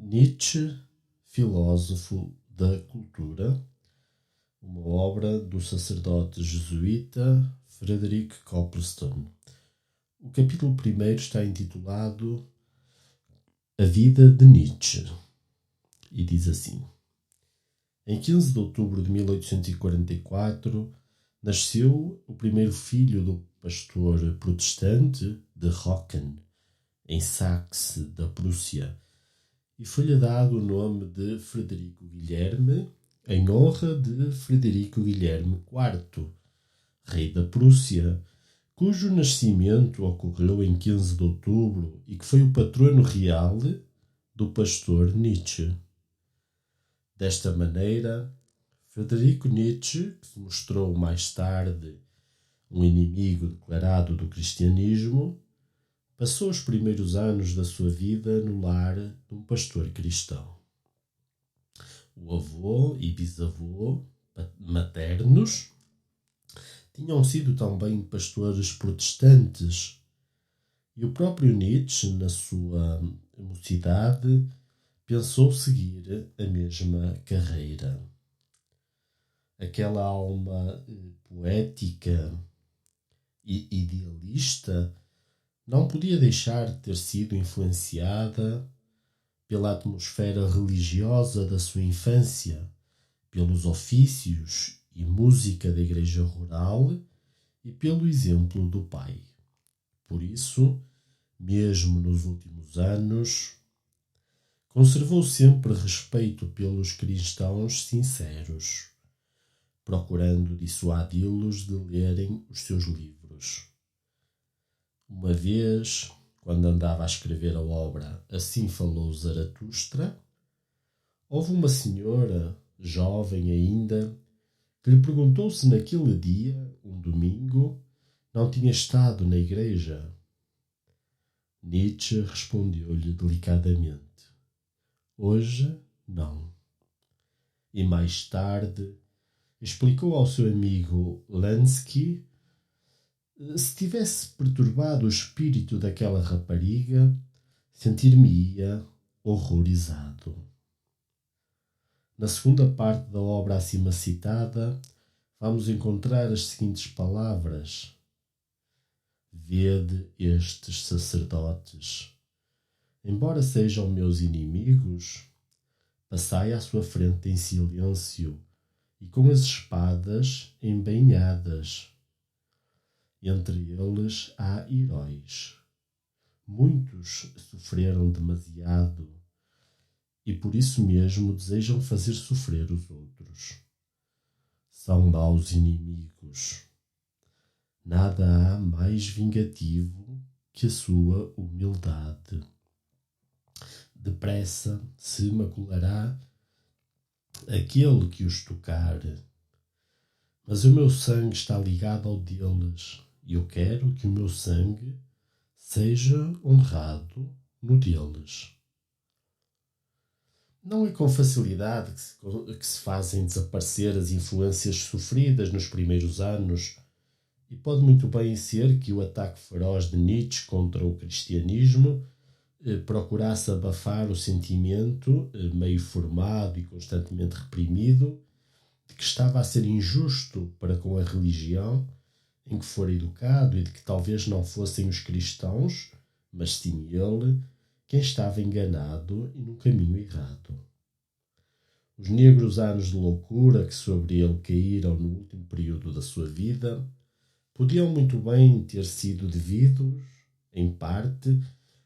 Nietzsche, filósofo da cultura, uma obra do sacerdote jesuíta Frederick Copleston. O capítulo 1 está intitulado A Vida de Nietzsche e diz assim: Em 15 de outubro de 1844 nasceu o primeiro filho do pastor protestante de Rocken, em Saxe, da Prússia, e foi-lhe dado o nome de Frederico Guilherme, em honra de Frederico Guilherme IV, rei da Prússia, cujo nascimento ocorreu em 15 de outubro e que foi o patrono real do pastor Nietzsche. Desta maneira, Frederico Nietzsche, que se mostrou mais tarde um inimigo declarado do cristianismo, passou os primeiros anos da sua vida no lar de um pastor cristão. O avô e bisavô maternos tinham sido também pastores protestantes, e o próprio Nietzsche, na sua mocidade, pensou seguir a mesma carreira. Aquela alma poética e idealista não podia deixar de ter sido influenciada pela atmosfera religiosa da sua infância, pelos ofícios e música da igreja rural e pelo exemplo do pai. Por isso, mesmo nos últimos anos, conservou sempre respeito pelos cristãos sinceros, procurando dissuadi-los de lerem os seus livros. Uma vez, quando andava a escrever a obra Assim Falou Zaratustra, houve uma senhora, jovem ainda, que lhe perguntou se naquele dia, um domingo, não tinha estado na igreja. Nietzsche respondeu-lhe delicadamente: Hoje, não. E mais tarde, explicou ao seu amigo Lansky: se tivesse perturbado o espírito daquela rapariga, sentir-me-ia horrorizado. Na segunda parte da obra acima citada, vamos encontrar as seguintes palavras: Vede estes sacerdotes. Embora sejam meus inimigos, passai à sua frente em silêncio e com as espadas embainhadas. Entre eles há heróis. Muitos sofreram demasiado e por isso mesmo desejam fazer sofrer os outros. São maus inimigos. Nada há mais vingativo que a sua humildade. Depressa se maculará aquele que os tocar. Mas o meu sangue está ligado ao deles, e eu quero que o meu sangue seja honrado no deles. Não é com facilidade que se fazem desaparecer as influências sofridas nos primeiros anos, e pode muito bem ser que o ataque feroz de Nietzsche contra o cristianismo procurasse abafar o sentimento, meio formado e constantemente reprimido, de que estava a ser injusto para com a religião em que fora educado e de que talvez não fossem os cristãos, mas sim ele, quem estava enganado e no caminho errado. Os negros anos de loucura que sobre ele caíram no último período da sua vida podiam muito bem ter sido devidos, em parte,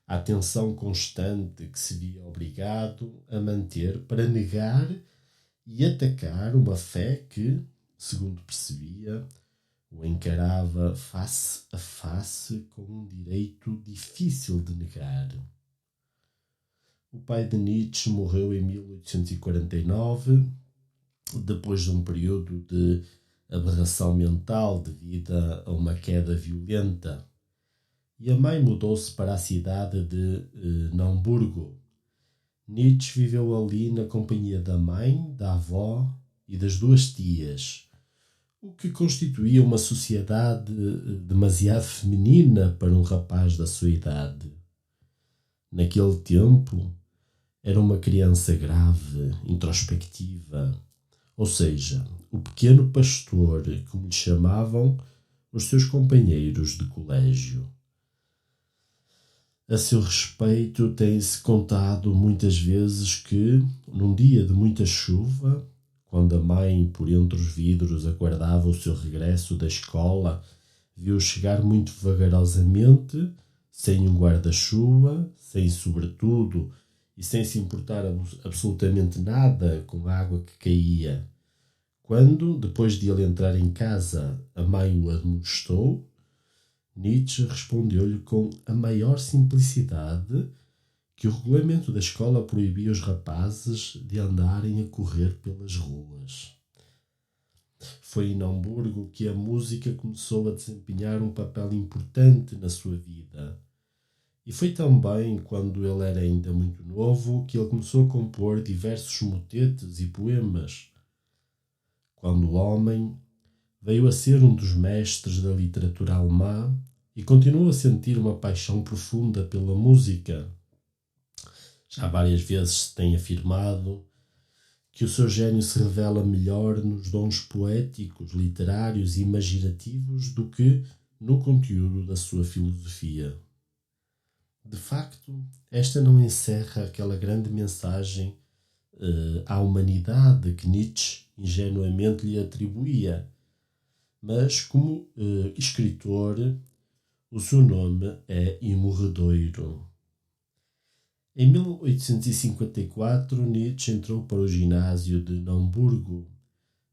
à tensão constante que se via obrigado a manter para negar e atacar uma fé que, segundo percebia, o encarava face a face com um direito difícil de negar. O pai de Nietzsche morreu em 1849, depois de um período de aberração mental devido a uma queda violenta, e a mãe mudou-se para a cidade de Naumburgo. Nietzsche viveu ali na companhia da mãe, da avó e das duas tias, o que constituía uma sociedade demasiado feminina para um rapaz da sua idade. Naquele tempo, Era uma criança grave, introspectiva, ou seja, o pequeno pastor, como lhe chamavam os seus companheiros de colégio. A seu respeito, tem-se contado muitas vezes que, num dia de muita chuva, quando a mãe, por entre os vidros, aguardava o seu regresso da escola, viu chegar muito vagarosamente, sem um guarda-chuva, sem sobretudo e sem se importar absolutamente nada com a água que caía. Quando, depois de ele entrar em casa, a mãe o admoestou, Nietzsche respondeu-lhe com a maior simplicidade que o regulamento da escola proibia os rapazes de andarem a correr pelas ruas. Foi em Hamburgo que a música começou a desempenhar um papel importante na sua vida. E foi também quando ele era ainda muito novo que ele começou a compor diversos motetes e poemas. Quando o homem veio a ser um dos mestres da literatura alemã e continuou a sentir uma paixão profunda pela música. Já várias vezes se tem afirmado que o seu gênio se revela melhor nos dons poéticos, literários e imaginativos do que no conteúdo da sua filosofia. De facto, esta não encerra aquela grande mensagem à humanidade que Nietzsche ingenuamente lhe atribuía, mas como escritor o seu nome é imorredouro. Em 1854, Nietzsche entrou para o ginásio de Hamburgo,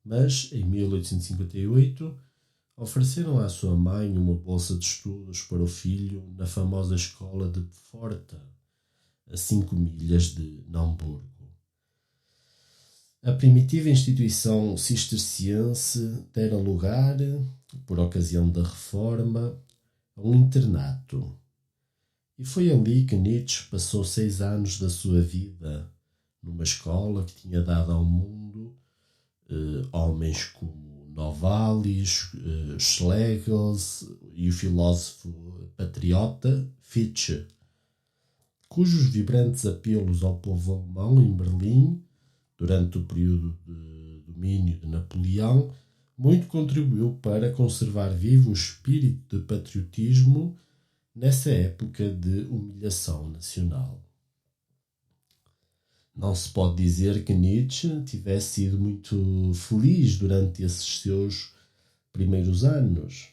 mas em 1858 ofereceram à sua mãe uma bolsa de estudos para o filho na famosa escola de Pforta, a 5 milhas de Hamburgo. A primitiva instituição cisterciense dera lugar, por ocasião da reforma, a um internato. E foi ali que Nietzsche passou 6 anos da sua vida, numa escola que tinha dado ao mundo homens como Novalis, Schlegel e o filósofo patriota Fichte, cujos vibrantes apelos ao povo alemão em Berlim, durante o período de domínio de Napoleão, muito contribuiu para conservar vivo o espírito de patriotismo nessa época de humilhação nacional. Não se pode dizer que Nietzsche tivesse sido muito feliz durante esses seus primeiros anos.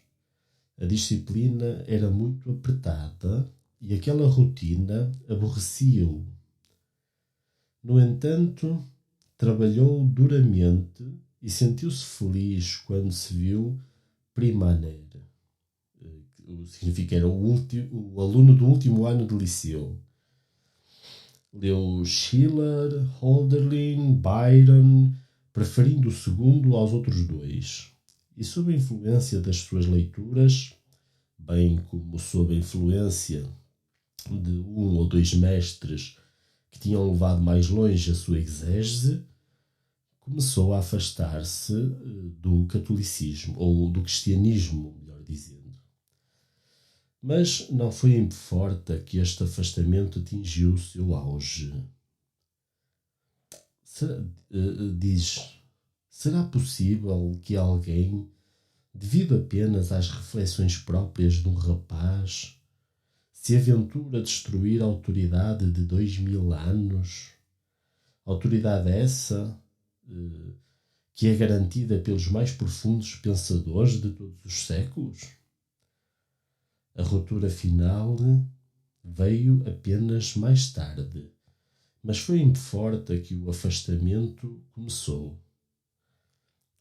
A disciplina era muito apertada e aquela rotina aborrecia-o. No entanto, trabalhou duramente e sentiu-se feliz quando se viu primaner. O significa era o aluno do último ano de liceu. Leu Schiller, Hölderlin, Byron, preferindo o segundo aos outros dois. E sob a influência das suas leituras, bem como sob a influência de um ou dois mestres que tinham levado mais longe a sua exégese, começou a afastar-se do catolicismo, ou do cristianismo, melhor dizendo. Mas não foi em Pforta que este afastamento atingiu o seu auge. Será possível que alguém, devido apenas às reflexões próprias de um rapaz, se aventure a destruir a autoridade de 2000 anos? Autoridade essa que é garantida pelos mais profundos pensadores de todos os séculos? A ruptura final veio apenas mais tarde, mas foi em Pforta que o afastamento começou.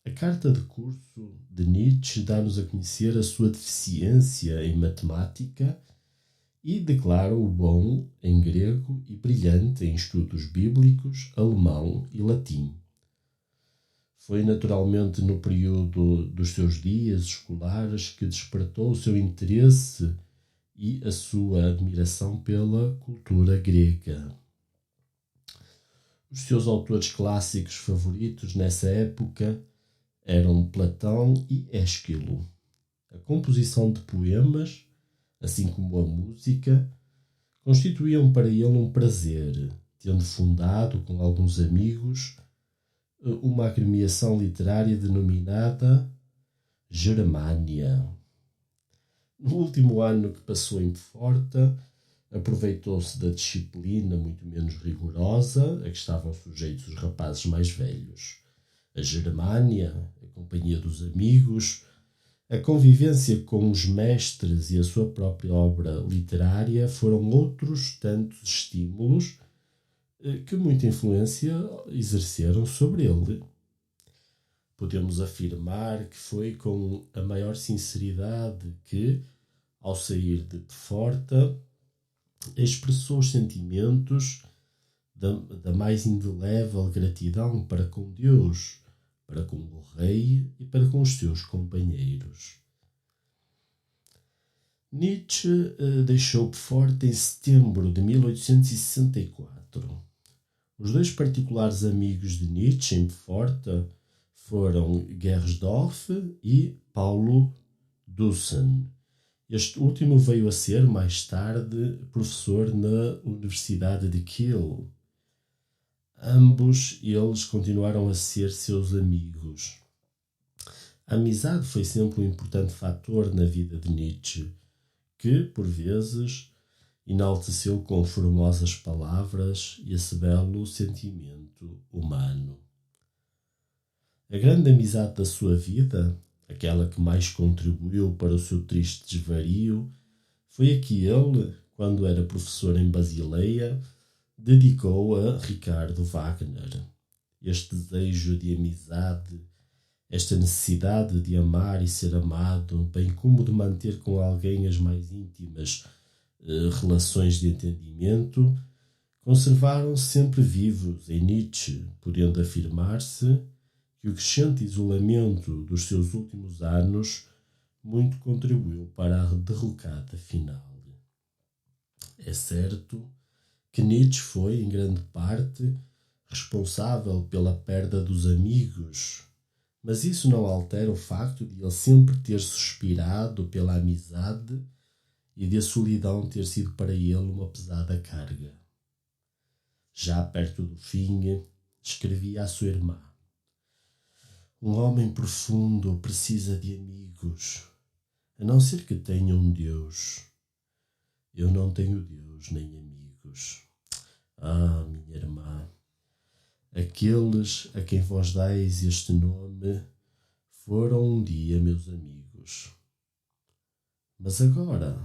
A carta de curso de Nietzsche dá-nos a conhecer a sua deficiência em matemática e declara o bom em grego e brilhante em estudos bíblicos, alemão e latim. Foi naturalmente no período dos seus dias escolares que despertou o seu interesse e a sua admiração pela cultura grega. Os seus autores clássicos favoritos nessa época eram Platão e Ésquilo. A composição de poemas, assim como a música, constituíam para ele um prazer, tendo fundado com alguns amigos uma agremiação literária denominada Germânia. No último ano que passou em Pforta, aproveitou-se da disciplina muito menos rigorosa a que estavam sujeitos os rapazes mais velhos. A Germânia, a companhia dos amigos, a convivência com os mestres e a sua própria obra literária foram outros tantos estímulos que muita influência exerceram sobre ele. Podemos afirmar que foi com a maior sinceridade que, ao sair de Pforta, expressou os sentimentos da mais indelével gratidão para com Deus, para com o rei e para com os seus companheiros. Nietzsche deixou Pforta em setembro de 1864. Os dois particulares amigos de Nietzsche em Pforta foram Gersdorff e Paulo Dussen. Este último veio a ser, mais tarde, professor na Universidade de Kiel. Ambos eles continuaram a ser seus amigos. A amizade foi sempre um importante fator na vida de Nietzsche, que, por vezes, enalteceu com formosas palavras e esse belo sentimento humano. A grande amizade da sua vida, aquela que mais contribuiu para o seu triste desvario, foi a que ele, quando era professor em Basileia, dedicou a Ricardo Wagner. Este desejo de amizade, esta necessidade de amar e ser amado, bem como de manter com alguém as mais íntimas relações de entendimento, conservaram-se sempre vivos em Nietzsche, podendo afirmar-se que o crescente isolamento dos seus últimos anos muito contribuiu para a derrocada final. É certo que Nietzsche foi, em grande parte, responsável pela perda dos amigos, mas isso não altera o facto de ele sempre ter suspirado pela amizade e de a solidão ter sido para ele uma pesada carga. Já perto do fim, escrevia à sua irmã: um homem profundo precisa de amigos, a não ser que tenha um Deus. Eu não tenho Deus nem amigos. Ah, minha irmã, aqueles a quem vós dais este nome foram um dia meus amigos. Mas agora...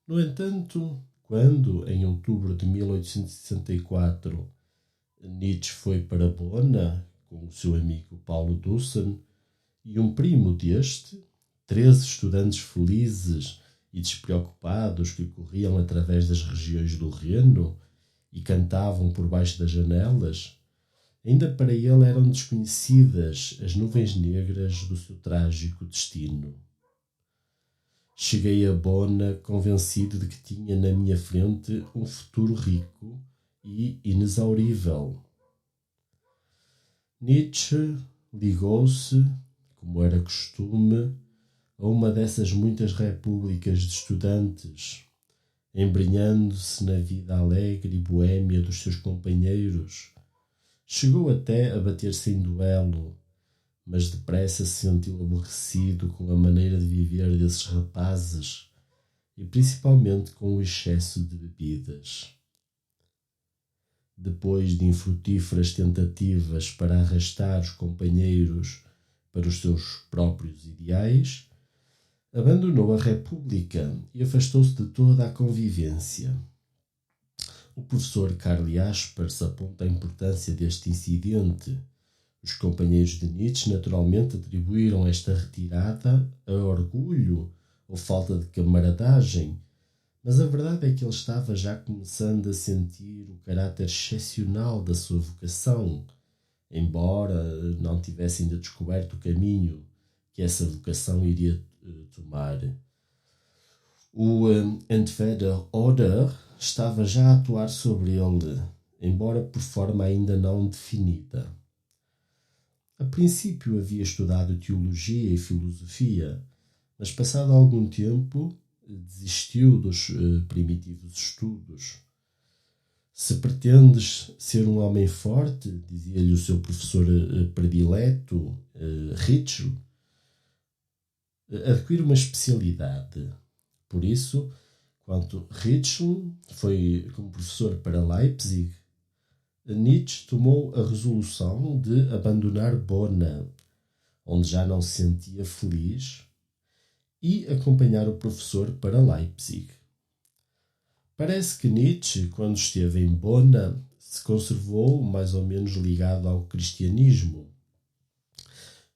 No entanto, quando, em outubro de 1864, Nietzsche foi para Bona com o seu amigo Paulo Dussen e um primo deste, 13 estudantes felizes e despreocupados que corriam através das regiões do Reno e cantavam por baixo das janelas, ainda para ele eram desconhecidas as nuvens negras do seu trágico destino. Cheguei a Bona convencido de que tinha na minha frente um futuro rico e inexaurível. Nietzsche ligou-se, como era costume, a uma dessas muitas repúblicas de estudantes, embrenhando-se na vida alegre e boêmia dos seus companheiros. Chegou até a bater-se em duelo, mas depressa se sentiu aborrecido com a maneira de viver desses rapazes e principalmente com o excesso de bebidas. Depois de infrutíferas tentativas para arrastar os companheiros para os seus próprios ideais, abandonou a República e afastou-se de toda a convivência. O professor Karl Jaspers aponta a importância deste incidente. Os companheiros de Nietzsche naturalmente atribuíram esta retirada a orgulho ou falta de camaradagem, mas a verdade é que ele estava já começando a sentir o caráter excepcional da sua vocação, embora não tivesse ainda descoberto o caminho que essa vocação iria tomar. O Entweder oder estava já a atuar sobre ele, embora por forma ainda não definida. A princípio havia estudado teologia e filosofia, mas passado algum tempo desistiu dos primitivos estudos. Se pretendes ser um homem forte, dizia-lhe o seu professor predileto, Ritschl, adquire uma especialidade. Por isso, quando Ritschl foi como professor para Leipzig, Nietzsche tomou a resolução de abandonar Bona, onde já não se sentia feliz, e acompanhar o professor para Leipzig. Parece que Nietzsche, quando esteve em Bona, se conservou mais ou menos ligado ao cristianismo.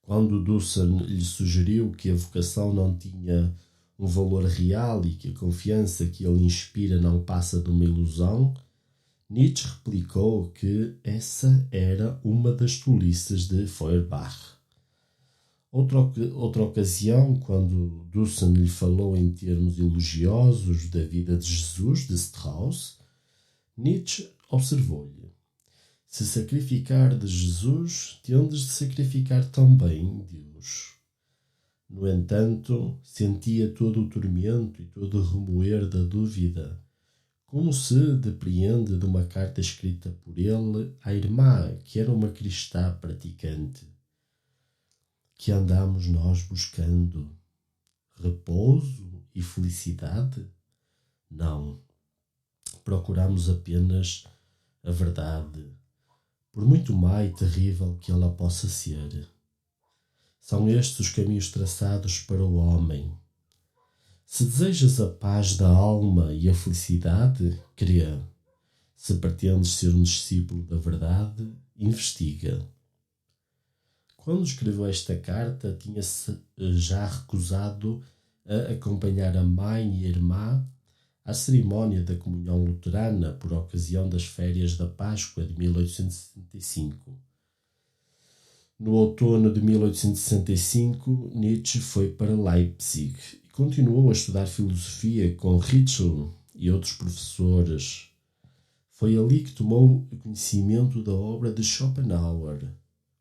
Quando Dusan lhe sugeriu que a vocação não tinha um valor real e que a confiança que ele inspira não passa de uma ilusão, Nietzsche replicou que essa era uma das tolices de Feuerbach. Outra ocasião, quando Dusan lhe falou em termos elogiosos da vida de Jesus, de Strauss, Nietzsche observou-lhe: se sacrificar de Jesus, tendes de sacrificar também Deus. No entanto, sentia todo o tormento e todo o remoer da dúvida, como se depreende de uma carta escrita por ele à irmã, que era uma cristã praticante. Que andamos nós buscando? Repouso e felicidade? Não. Procuramos apenas a verdade, por muito má e terrível que ela possa ser. São estes os caminhos traçados para o homem. Se desejas a paz da alma e a felicidade, crê. Se pretendes ser um discípulo da verdade, investiga. Quando escreveu esta carta, tinha-se já recusado a acompanhar a mãe e a irmã à cerimónia da comunhão luterana por ocasião das férias da Páscoa de 1865. No outono de 1865, Nietzsche foi para Leipzig e continuou a estudar filosofia com Ritschl e outros professores. Foi ali que tomou conhecimento da obra de Schopenhauer,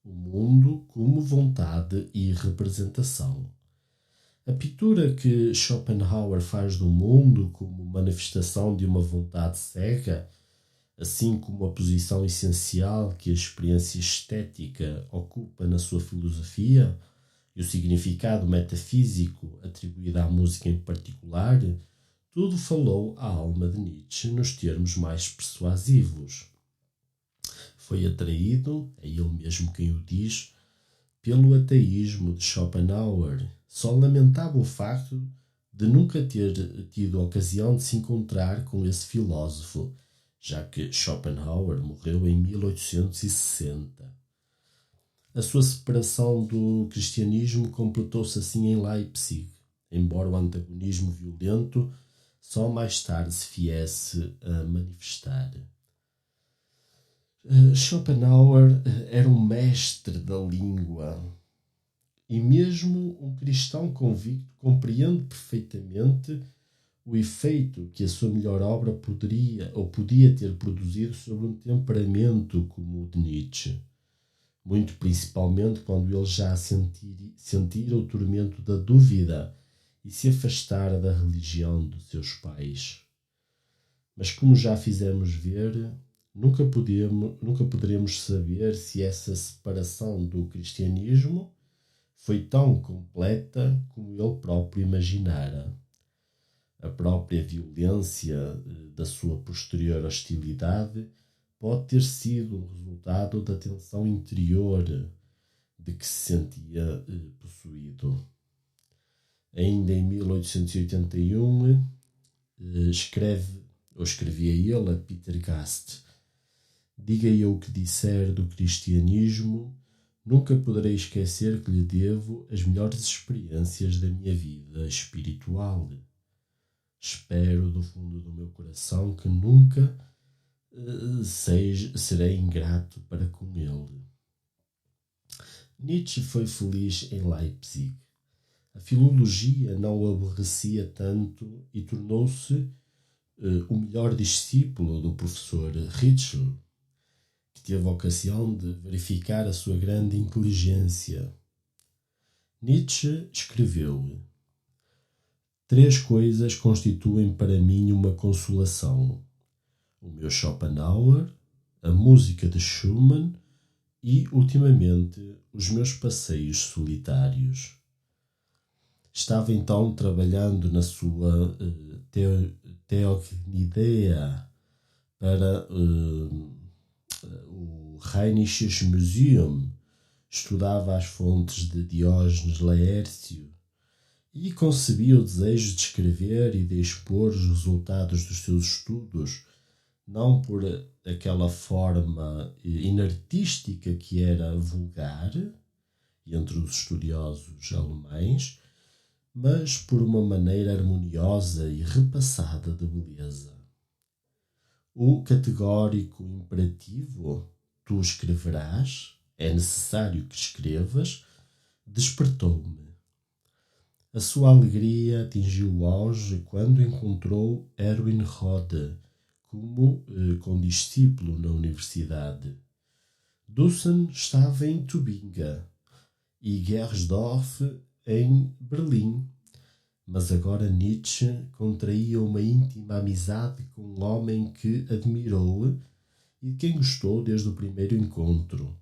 O Mundo como Vontade e Representação. A pintura que Schopenhauer faz do mundo como manifestação de uma vontade cega, assim como a posição essencial que a experiência estética ocupa na sua filosofia e o significado metafísico atribuído à música em particular, tudo falou à alma de Nietzsche nos termos mais persuasivos. Foi atraído, é ele mesmo quem o diz, pelo ateísmo de Schopenhauer. Só lamentava o facto de nunca ter tido a ocasião de se encontrar com esse filósofo, já que Schopenhauer morreu em 1860. A sua separação do cristianismo completou-se assim em Leipzig, embora o antagonismo violento só mais tarde se viesse a manifestar. Schopenhauer era um mestre da língua e mesmo um cristão convicto compreende perfeitamente o efeito que a sua melhor obra podia ter produzido sobre um temperamento como o de Nietzsche, muito principalmente quando ele já sentira o tormento da dúvida e se afastara da religião dos seus pais. Mas como já fizemos ver, nunca poderemos saber se essa separação do cristianismo foi tão completa como ele próprio imaginara. A própria violência da sua posterior hostilidade pode ter sido um resultado da tensão interior de que se sentia possuído. Ainda em 1881, escrevia ele a Peter Gast: diga eu o que disser do cristianismo, nunca poderei esquecer que lhe devo as melhores experiências da minha vida espiritual. Espero do fundo do meu coração que nunca serei ingrato para com ele. Nietzsche foi feliz em Leipzig. A filologia não o aborrecia tanto e tornou-se o melhor discípulo do professor Ritschl, que teve a ocasião de verificar a sua grande inteligência. Nietzsche escreveu: 3 coisas constituem para mim uma consolação: o meu Schopenhauer, a música de Schumann e, ultimamente, os meus passeios solitários. Estava então trabalhando na sua Theognideia para o Rheinisches Museum, estudava as fontes de Diógenes Laércio e concebia o desejo de escrever e de expor os resultados dos seus estudos, não por aquela forma inartística que era vulgar entre os estudiosos alemães, mas por uma maneira harmoniosa e repassada de beleza. O categórico imperativo, tu escreverás, é necessário que escrevas, despertou-me. A sua alegria atingiu o auge quando encontrou Erwin Rode como condiscípulo na universidade. Dussen estava em Tubinga e Gersdorff em Berlim, mas agora Nietzsche contraía uma íntima amizade com um homem que admirou e de quem gostou desde o primeiro encontro,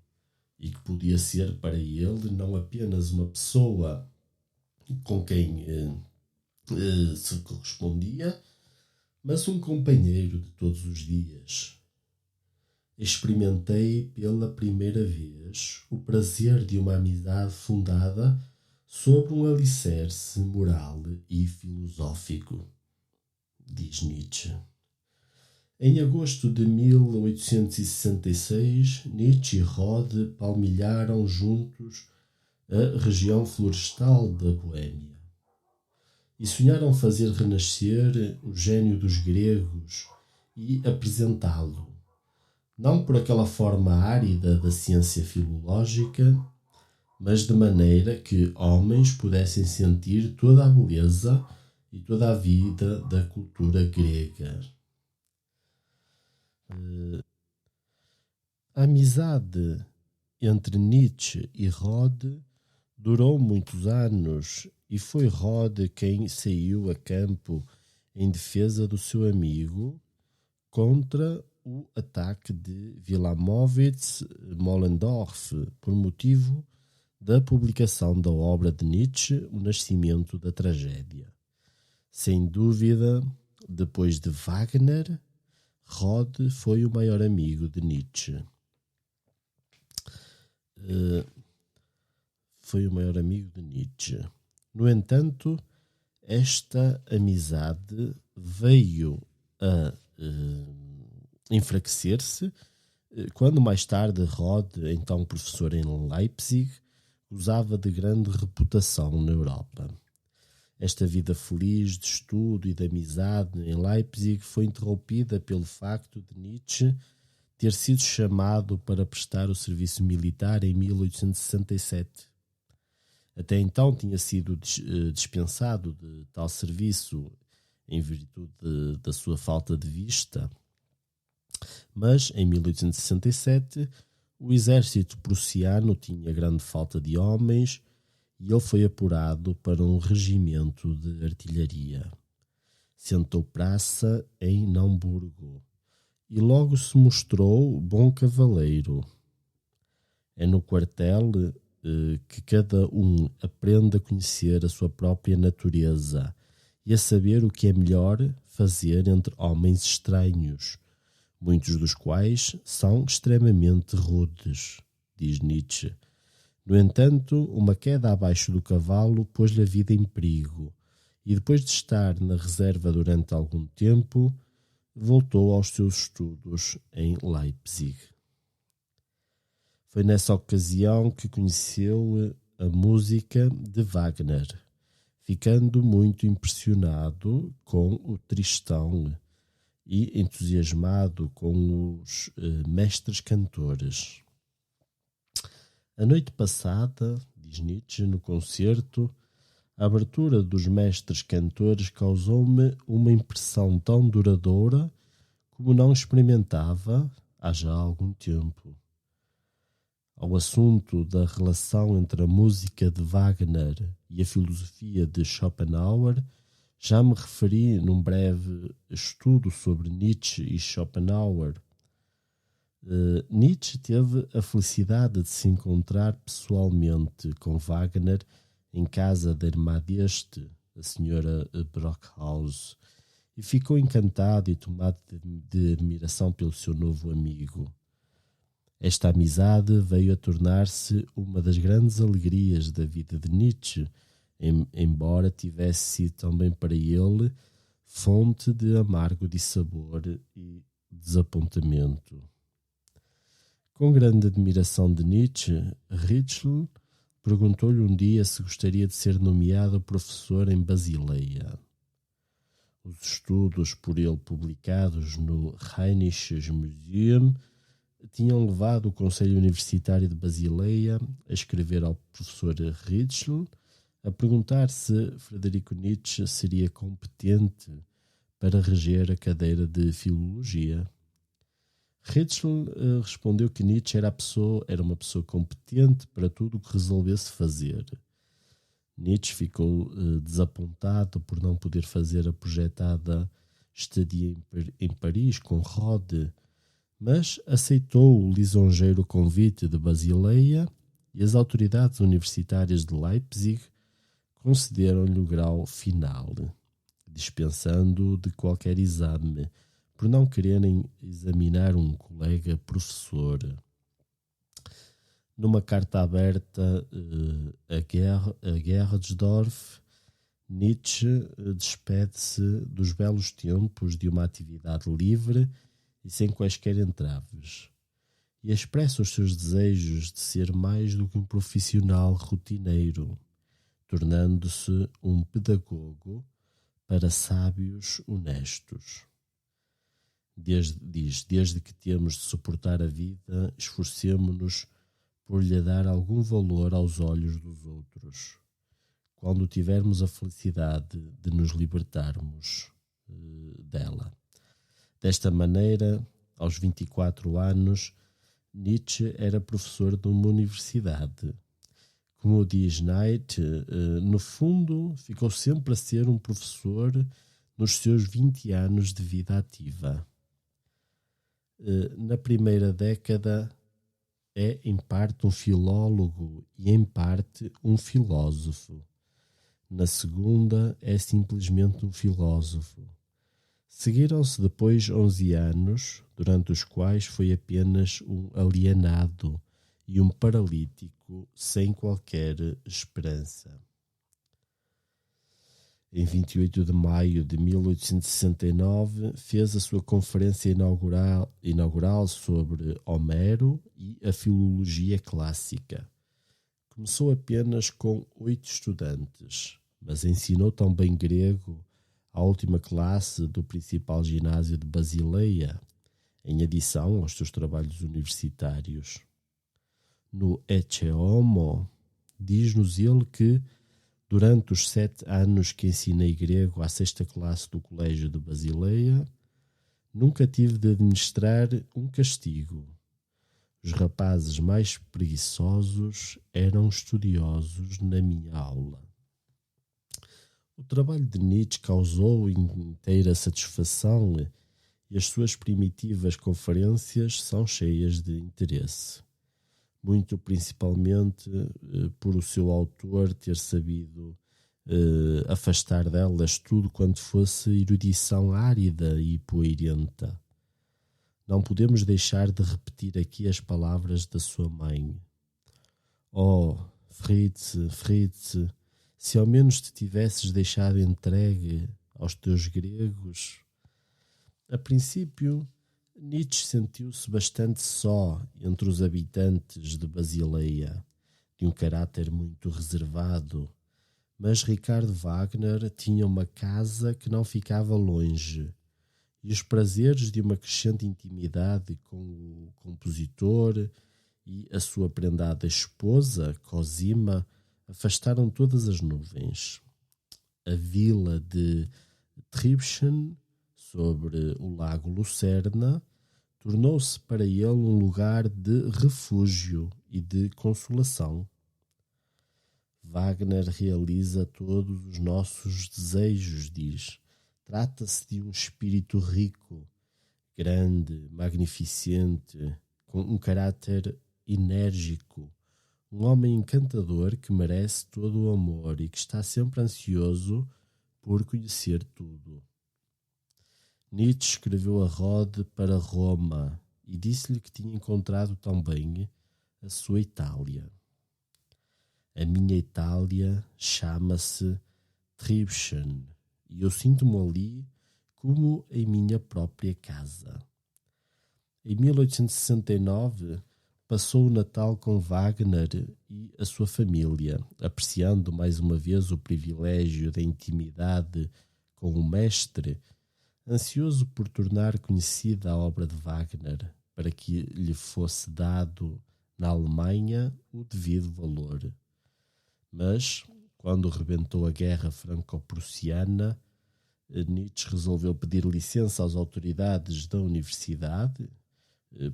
e que podia ser para ele não apenas uma pessoa com quem se correspondia, mas um companheiro de todos os dias. Experimentei pela primeira vez o prazer de uma amizade fundada sobre um alicerce moral e filosófico, diz Nietzsche. Em agosto de 1866, Nietzsche e Rode palmilharam juntos a região florestal da Boêmia e sonharam fazer renascer o gênio dos gregos e apresentá-lo, não por aquela forma árida da ciência filológica, mas de maneira que homens pudessem sentir toda a beleza e toda a vida da cultura grega. A amizade entre Nietzsche e Rode durou muitos anos e foi Rode quem saiu a campo em defesa do seu amigo contra o ataque de Wilamowitz-Moellendorff por motivo da publicação da obra de Nietzsche, O Nascimento da Tragédia. Sem dúvida, depois de Wagner, Rode foi o maior amigo de Nietzsche. No entanto, esta amizade veio a enfraquecer-se quando mais tarde Rode, então professor em Leipzig, gozava de grande reputação na Europa. Esta vida feliz de estudo e de amizade em Leipzig foi interrompida pelo facto de Nietzsche ter sido chamado para prestar o serviço militar em 1867. Até então tinha sido dispensado de tal serviço em virtude da sua falta de vista, mas em 1867 o exército prussiano tinha grande falta de homens e ele foi apurado para um regimento de artilharia. Sentou praça em Naumburgo e logo se mostrou bom cavaleiro. É no quartel que cada um aprende a conhecer a sua própria natureza e a saber o que é melhor fazer entre homens estranhos, muitos dos quais são extremamente rudes, diz Nietzsche. No entanto, uma queda abaixo do cavalo pôs-lhe a vida em perigo, e depois de estar na reserva durante algum tempo, voltou aos seus estudos em Leipzig. Foi nessa ocasião que conheceu a música de Wagner, ficando muito impressionado com o Tristão e entusiasmado com os mestres cantores. A noite passada, diz Nietzsche no concerto, a abertura dos mestres cantores causou-me uma impressão tão duradoura como não experimentava há já algum tempo. Ao assunto da relação entre a música de Wagner e a filosofia de Schopenhauer, Já me referi num breve estudo sobre Nietzsche e Schopenhauer. Nietzsche teve a felicidade de se encontrar pessoalmente com Wagner em casa da irmã deste, a senhora Brockhaus, e ficou encantado e tomado de admiração pelo seu novo amigo. Esta amizade veio a tornar-se uma das grandes alegrias da vida de Nietzsche, embora tivesse sido também para ele fonte de amargo dissabor e desapontamento. Com grande admiração de Nietzsche, Ritschl perguntou-lhe um dia se gostaria de ser nomeado professor em Basileia. Os estudos por ele publicados no Rheinisches Museum tinham levado o Conselho Universitário de Basileia a escrever ao professor Ritschl a perguntar se Frederico Nietzsche seria competente para reger a cadeira de Filologia. Ritschl respondeu que Nietzsche era uma pessoa competente para tudo o que resolvesse fazer. Nietzsche ficou desapontado por não poder fazer a projetada estadia em Paris com Rode, mas aceitou o lisonjeiro convite de Basileia e as autoridades universitárias de Leipzig concederam-lhe o grau final, dispensando de qualquer exame, por não quererem examinar um colega professor. Numa carta aberta a Gerhardsdorf, Nietzsche despede-se dos belos tempos de uma atividade livre e sem quaisquer entraves, e expressa os seus desejos de ser mais do que um profissional rotineiro, tornando-se um pedagogo para sábios honestos. Desde que temos de suportar a vida, esforcemo-nos por lhe dar algum valor aos olhos dos outros. Quando tivermos a felicidade de nos libertarmos dela. Desta maneira, aos 24 anos, Nietzsche era professor de uma universidade. Como diz Nietzsche, no fundo, ficou sempre a ser um professor nos seus 20 anos de vida ativa. Na primeira década, é em parte um filólogo e em parte um filósofo. Na segunda, é simplesmente um filósofo. Seguiram-se depois 11 anos, durante os quais foi apenas um alienado e um paralítico sem qualquer esperança. Em 28 de maio de 1869, fez a sua conferência inaugural sobre Homero e a filologia clássica. Começou apenas com 8 estudantes, mas ensinou tão bem grego à última classe do principal ginásio de Basileia, em adição aos seus trabalhos universitários. No Ecce Homo, diz-nos ele que, durante os 7 anos que ensinei grego à 6ª classe do Colégio de Basileia, nunca tive de administrar um castigo. Os rapazes mais preguiçosos eram estudiosos na minha aula. O trabalho de Nietzsche causou inteira satisfação e as suas primitivas conferências são cheias de interesse. Muito principalmente por o seu autor ter sabido afastar delas tudo quanto fosse erudição árida e poeirenta. Não podemos deixar de repetir aqui as palavras da sua mãe. Oh, Fritz, Fritz, se ao menos te tivesses deixado entregue aos teus gregos. A princípio, Nietzsche sentiu-se bastante só entre os habitantes de Basileia, de um caráter muito reservado, mas Richard Wagner tinha uma casa que não ficava longe, e os prazeres de uma crescente intimidade com o compositor e a sua prendada esposa, Cosima, afastaram todas as nuvens. A vila de Tribschen, sobre o lago Lucerna, tornou-se para ele um lugar de refúgio e de consolação. Wagner realiza todos os nossos desejos, diz. Trata-se de um espírito rico, grande, magnificente, com um caráter enérgico, um homem encantador que merece todo o amor e que está sempre ansioso por conhecer tudo. Nietzsche escreveu a Rode para Roma e disse-lhe que tinha encontrado também a sua Itália. A minha Itália chama-se Tribschen e eu sinto-me ali como em minha própria casa. Em 1869 passou o Natal com Wagner e a sua família, apreciando mais uma vez o privilégio da intimidade com o mestre, ansioso por tornar conhecida a obra de Wagner, para que lhe fosse dado na Alemanha o devido valor. Mas, quando rebentou a guerra franco-prussiana, Nietzsche resolveu pedir licença às autoridades da universidade,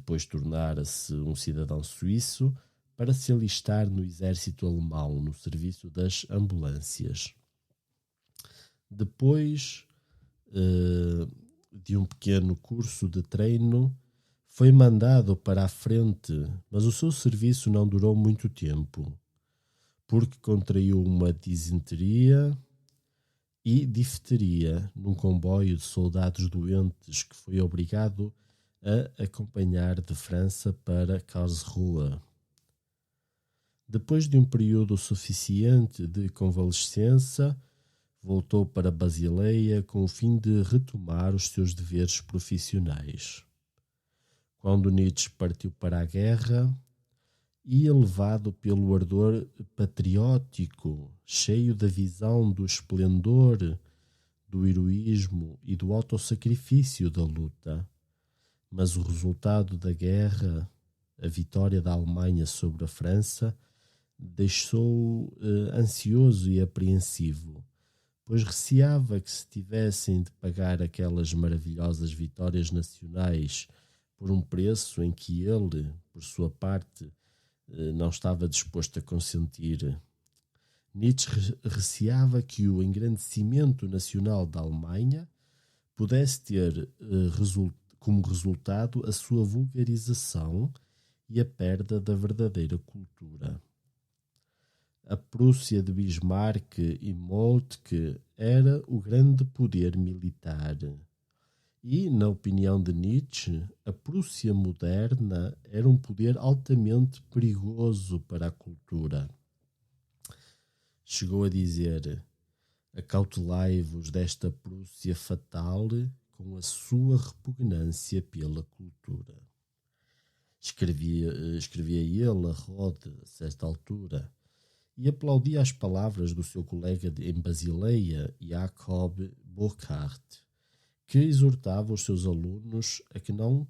pois tornara-se um cidadão suíço, para se alistar no exército alemão, no serviço das ambulâncias. Depois de um pequeno curso de treino, foi mandado para a frente, mas o seu serviço não durou muito tempo, porque contraiu uma disenteria e difteria num comboio de soldados doentes que foi obrigado a acompanhar de França para Karlsruhe. Depois de um período suficiente de convalescença, voltou para Basileia com o fim de retomar os seus deveres profissionais. Quando Nietzsche partiu para a guerra, ia levado pelo ardor patriótico, cheio da visão do esplendor, do heroísmo e do autossacrifício da luta. Mas o resultado da guerra, a vitória da Alemanha sobre a França, deixou-o ansioso e apreensivo, pois receava que se tivessem de pagar aquelas maravilhosas vitórias nacionais por um preço em que ele, por sua parte, não estava disposto a consentir. Nietzsche receava que o engrandecimento nacional da Alemanha pudesse ter como resultado a sua vulgarização e a perda da verdadeira cultura. A Prússia de Bismarck e Moltke era o grande poder militar. E, na opinião de Nietzsche, a Prússia moderna era um poder altamente perigoso para a cultura. Chegou a dizer: acautelai-vos desta Prússia fatal com a sua repugnância pela cultura. Escrevia ele a Rode, a certa altura, e aplaudia as palavras do seu colega em Basileia, Jacob Burckhardt, que exortava os seus alunos a que não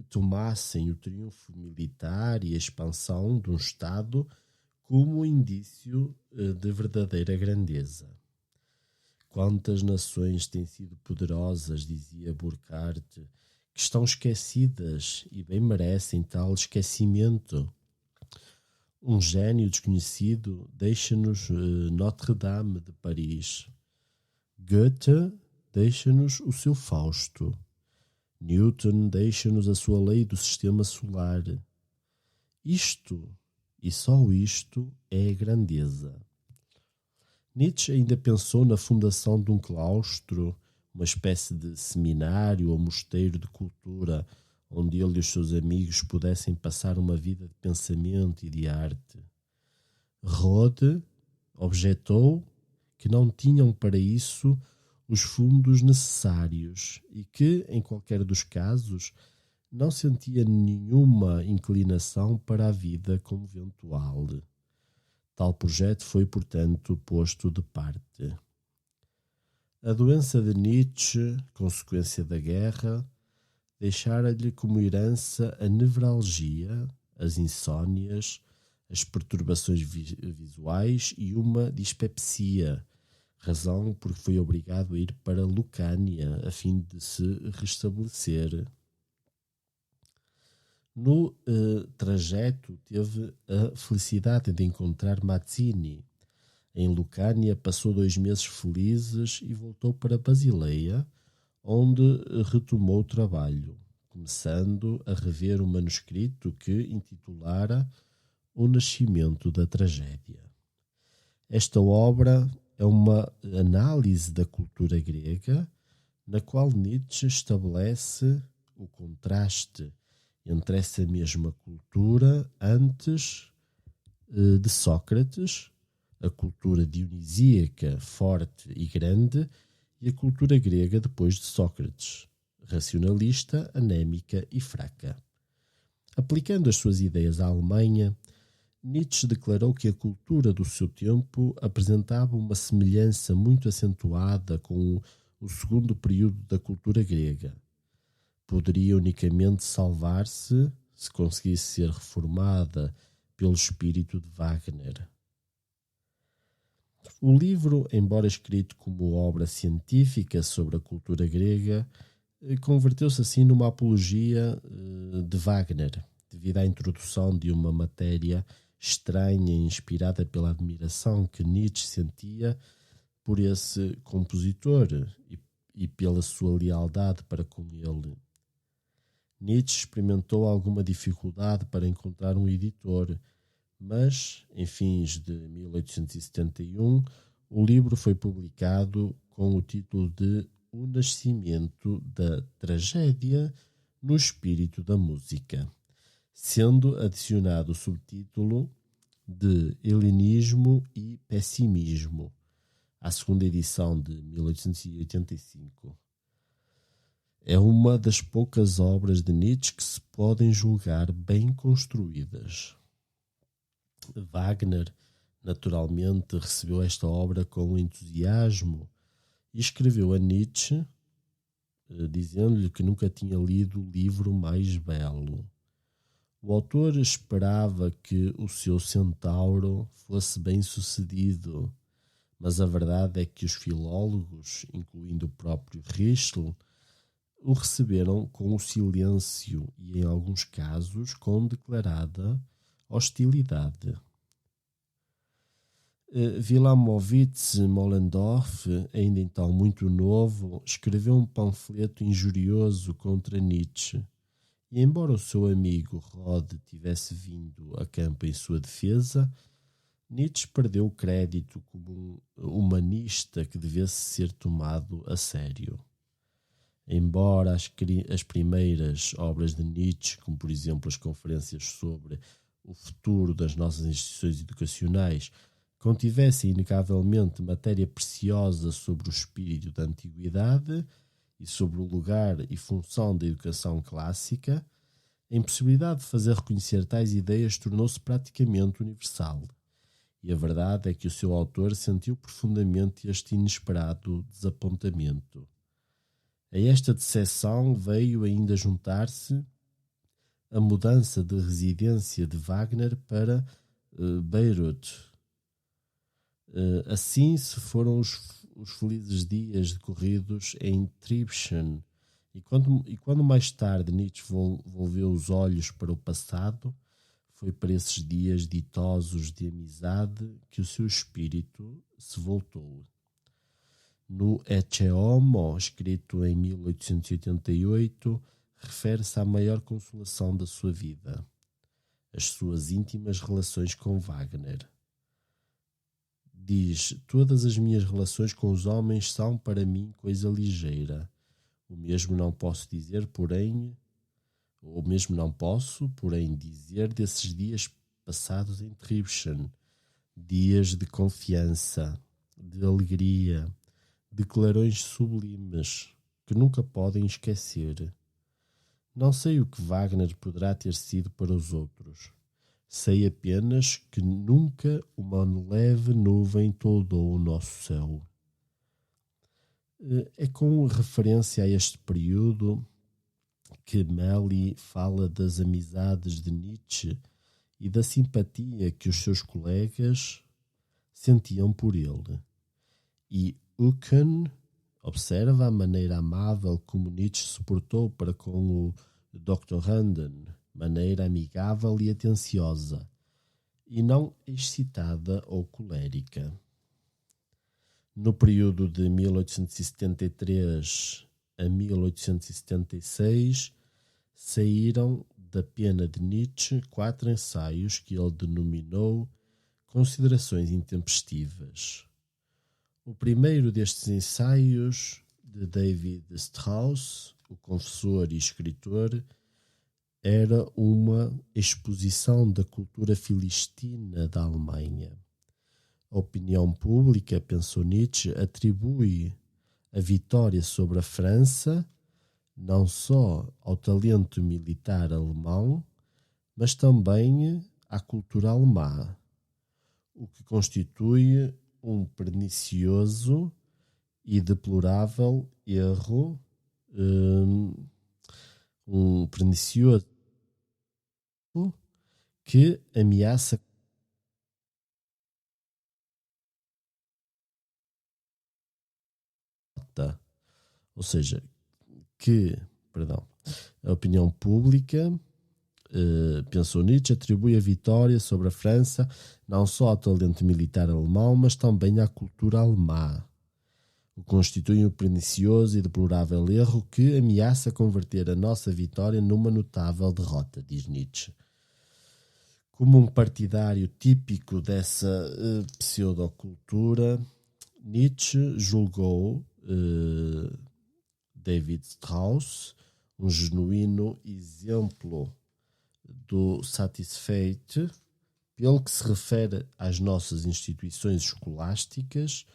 tomassem o triunfo militar e a expansão de um Estado como indício de verdadeira grandeza. Quantas nações têm sido poderosas, dizia Burckhardt, que estão esquecidas e bem merecem tal esquecimento. Um gênio desconhecido deixa-nos Notre-Dame de Paris. Goethe deixa-nos o seu Fausto. Newton deixa-nos a sua lei do sistema solar. Isto, e só isto, é a grandeza. Nietzsche ainda pensou na fundação de um claustro, uma espécie de seminário ou mosteiro de cultura, onde ele e os seus amigos pudessem passar uma vida de pensamento e de arte. Rode objetou que não tinham para isso os fundos necessários e que, em qualquer dos casos, não sentia nenhuma inclinação para a vida conventual. Tal projeto foi, portanto, posto de parte. A doença de Nietzsche, consequência da guerra, deixara-lhe como herança a nevralgia, as insónias, as perturbações visuais e uma dispepsia, razão por que foi obrigado a ir para Lucânia a fim de se restabelecer. No trajeto teve a felicidade de encontrar Mazzini, Em Lucânia passou 2 meses felizes e voltou para Basileia, onde retomou o trabalho, começando a rever o manuscrito que intitulara O Nascimento da Tragédia. Esta obra é uma análise da cultura grega, na qual Nietzsche estabelece o contraste entre essa mesma cultura antes de Sócrates, a cultura dionisíaca forte e grande, e a cultura grega depois de Sócrates, racionalista, anémica e fraca. Aplicando as suas ideias à Alemanha, Nietzsche declarou que a cultura do seu tempo apresentava uma semelhança muito acentuada com o segundo período da cultura grega. Poderia unicamente salvar-se se conseguisse ser reformada pelo espírito de Wagner. O livro, embora escrito como obra científica sobre a cultura grega, converteu-se assim numa apologia de Wagner, devido à introdução de uma matéria estranha e inspirada pela admiração que Nietzsche sentia por esse compositor e pela sua lealdade para com ele. Nietzsche experimentou alguma dificuldade para encontrar um editor, mas, em fins de 1871, o livro foi publicado com o título de O Nascimento da Tragédia no Espírito da Música, sendo adicionado o subtítulo de Helenismo e Pessimismo, à segunda edição de 1885. É uma das poucas obras de Nietzsche que se podem julgar bem construídas. Wagner, naturalmente, recebeu esta obra com entusiasmo e escreveu a Nietzsche, dizendo-lhe que nunca tinha lido o livro mais belo. O autor esperava que o seu centauro fosse bem sucedido, mas a verdade é que os filólogos, incluindo o próprio Ritschl, o receberam com o silêncio e, em alguns casos, com declarada hostilidade. Wilamowitz Mollendorff, ainda então muito novo, escreveu um panfleto injurioso contra Nietzsche, e embora o seu amigo Rod tivesse vindo a campo em sua defesa, Nietzsche perdeu o crédito como um humanista que devesse ser tomado a sério. Embora as primeiras obras de Nietzsche, como por exemplo as conferências sobre o futuro das nossas instituições educacionais, contivessem inegavelmente matéria preciosa sobre o espírito da antiguidade e sobre o lugar e função da educação clássica, a impossibilidade de fazer reconhecer tais ideias tornou-se praticamente universal. E a verdade é que o seu autor sentiu profundamente este inesperado desapontamento. A esta decepção veio ainda juntar-se a mudança de residência de Wagner para Bayreuth. Assim se foram os felizes dias decorridos em Tribschen, e quando mais tarde Nietzsche volveu os olhos para o passado, foi para esses dias ditosos de amizade que o seu espírito se voltou. No Ecce Homo, escrito em 1888, refere-se à maior consolação da sua vida, as suas íntimas relações com Wagner. Diz: todas as minhas relações com os homens são para mim coisa ligeira. O mesmo não posso, porém, dizer desses dias passados em Tribschen, dias de confiança, de alegria, de clarões sublimes que nunca podem esquecer. Não sei o que Wagner poderá ter sido para os outros. Sei apenas que nunca uma leve nuvem toldou o nosso céu. É com referência a este período que Melly fala das amizades de Nietzsche e da simpatia que os seus colegas sentiam por ele. E Uken observa a maneira amável como Nietzsche se portou para com o Dr. Randen, maneira amigável e atenciosa, e não excitada ou colérica. No período de 1873 a 1876, saíram da pena de Nietzsche 4 ensaios que ele denominou Considerações Intempestivas. O primeiro destes ensaios, de David Strauss, o confessor e escritor, era uma exposição da cultura filistina da Alemanha. A opinião pública, pensou Nietzsche, atribui a vitória sobre a França não só ao talento militar alemão, mas também à cultura alemã, o que constitui um pernicioso e deplorável erro, um pernicioso que ameaça ou seja, a opinião pública, pensou Nietzsche, atribui a vitória sobre a França não só ao talento militar alemão, mas também à cultura alemã, o que constitui um pernicioso e deplorável erro que ameaça converter a nossa vitória numa notável derrota, diz Nietzsche. Como um partidário típico dessa pseudocultura, Nietzsche julgou David Strauss um genuíno exemplo do satisfeito pelo que se refere às nossas instituições escolásticas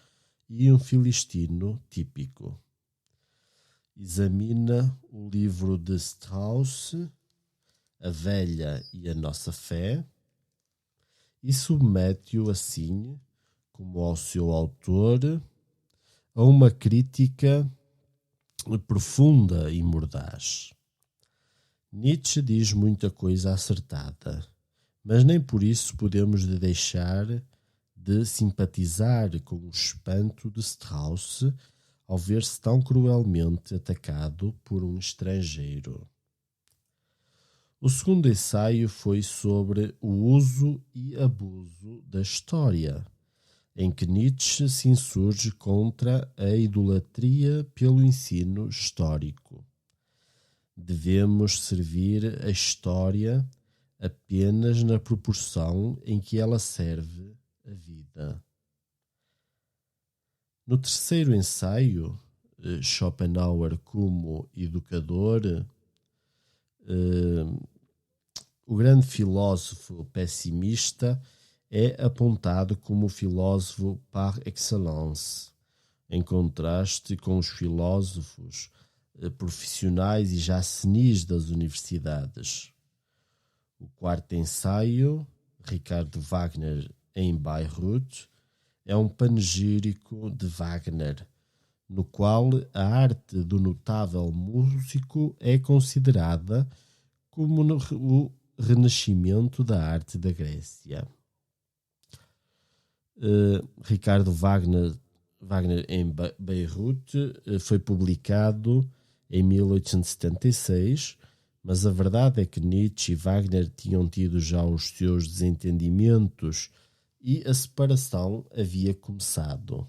e um filistino típico. Examina o livro de Strauss, A Velha e a Nossa Fé, e submete-o assim, como ao seu autor, a uma crítica profunda e mordaz. Nietzsche diz muita coisa acertada, mas nem por isso podemos deixar de simpatizar com o espanto de Strauss ao ver-se tão cruelmente atacado por um estrangeiro. O segundo ensaio foi sobre o uso e abuso da história, em que Nietzsche se insurge contra a idolatria pelo ensino histórico. Devemos servir a história apenas na proporção em que ela serve a vida. No terceiro ensaio, Schopenhauer como educador, o grande filósofo pessimista é apontado como o filósofo par excellence, em contraste com os filósofos profissionais e já senis das universidades. O quarto ensaio, Richard Wagner em Bayreuth, é um panegírico de Wagner, no qual a arte do notável músico é considerada como o renascimento da arte da Grécia. Ricardo Wagner em Beirute foi publicado em 1876, mas a verdade é que Nietzsche e Wagner tinham tido já os seus desentendimentos e a separação havia começado.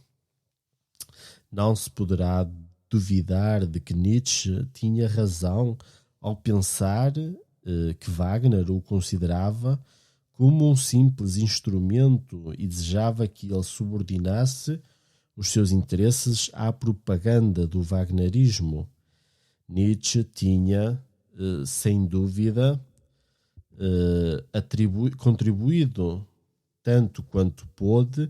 Não se poderá duvidar de que Nietzsche tinha razão ao pensar que Wagner o considerava como um simples instrumento e desejava que ele subordinasse os seus interesses à propaganda do wagnerismo. Nietzsche tinha, sem dúvida, contribuído tanto quanto pôde,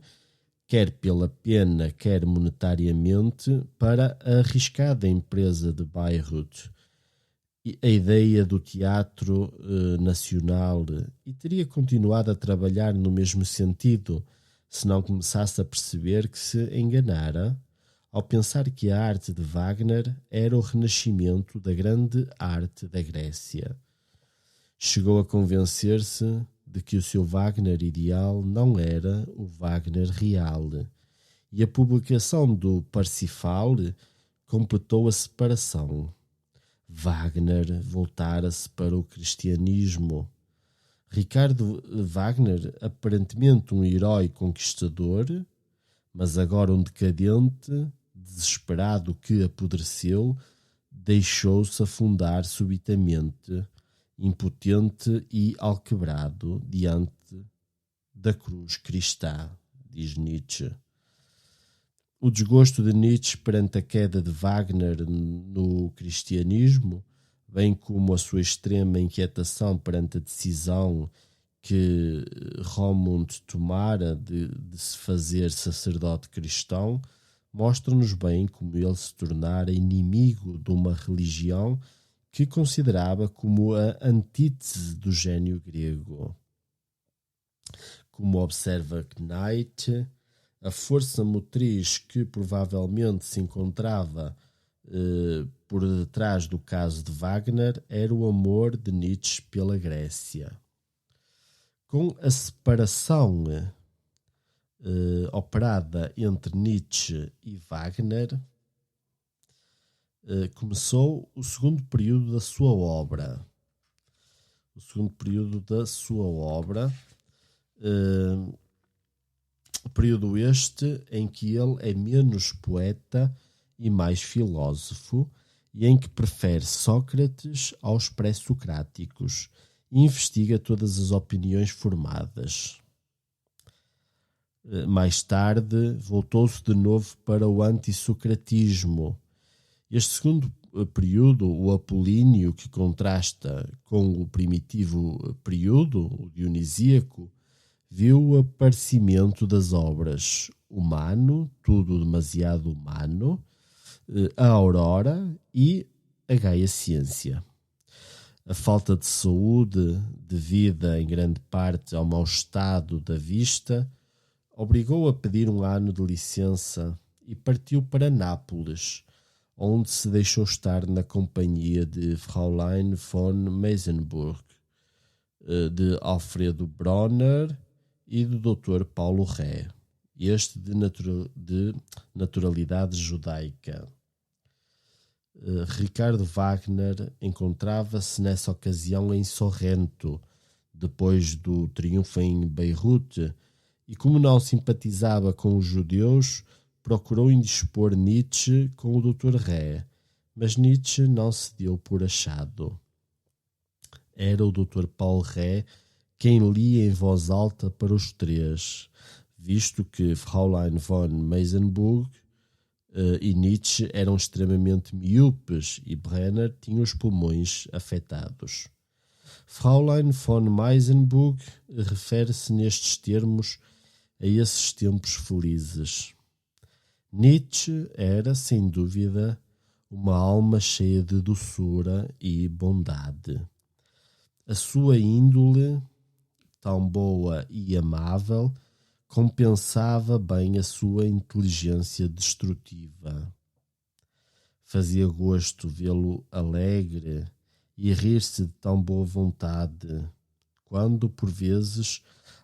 quer pela pena, quer monetariamente, para a arriscada empresa de Bayreuth, a ideia do teatro nacional, e teria continuado a trabalhar no mesmo sentido se não começasse a perceber que se enganara ao pensar que a arte de Wagner era o renascimento da grande arte da Grécia. Chegou a convencer-se de que o seu Wagner ideal não era o Wagner real, e a publicação do Parsifal completou a separação. Wagner voltara-se para o cristianismo. Ricardo Wagner, aparentemente um herói conquistador, mas agora um decadente, desesperado que apodreceu, deixou-se afundar subitamente, impotente e alquebrado diante da cruz cristã, diz Nietzsche. O desgosto de Nietzsche perante a queda de Wagner no cristianismo, bem como a sua extrema inquietação perante a decisão que Roermond tomara de se fazer sacerdote cristão, mostram-nos bem como ele se tornara inimigo de uma religião que considerava como a antítese do gênio grego. Como observa Knight, a força motriz que provavelmente se encontrava por detrás do caso de Wagner era o amor de Nietzsche pela Grécia. Com a separação operada entre Nietzsche e Wagner, começou o segundo período da sua obra. Período este em que ele é menos poeta e mais filósofo, e em que prefere Sócrates aos pré-socráticos e investiga todas as opiniões formadas. Mais tarde, voltou-se de novo para o antissocratismo. Este segundo período, o apolíneo, que contrasta com o primitivo período, o dionisíaco, viu o aparecimento das obras Humano, tudo demasiado humano, a Aurora e a Gaia Ciência. A falta de saúde, devido em grande parte ao mau estado da vista, obrigou a pedir um ano de licença e partiu para Nápoles, onde se deixou estar na companhia de Fräulein von Meysenburg, de Alfredo Bronner e do Dr. Paulo Ré, este de naturalidade judaica. Ricardo Wagner encontrava-se nessa ocasião em Sorrento, depois do triunfo em Beirute, e como não simpatizava com os judeus, procurou indispor Nietzsche com o Dr. Ré, mas Nietzsche não se deu por achado. Era o Dr. Paulo Ré quem lia em voz alta para os três, visto que Fräulein von Meysenburg e Nietzsche eram extremamente miúpes e Brenner tinha os pulmões afetados. Fräulein von Meysenburg refere-se nestes termos a esses tempos felizes. Nietzsche era, sem dúvida, uma alma cheia de doçura e bondade. A sua índole, tão boa e amável, compensava bem a sua inteligência destrutiva. Fazia gosto vê-lo alegre e rir-se de tão boa vontade, quando, por vezes,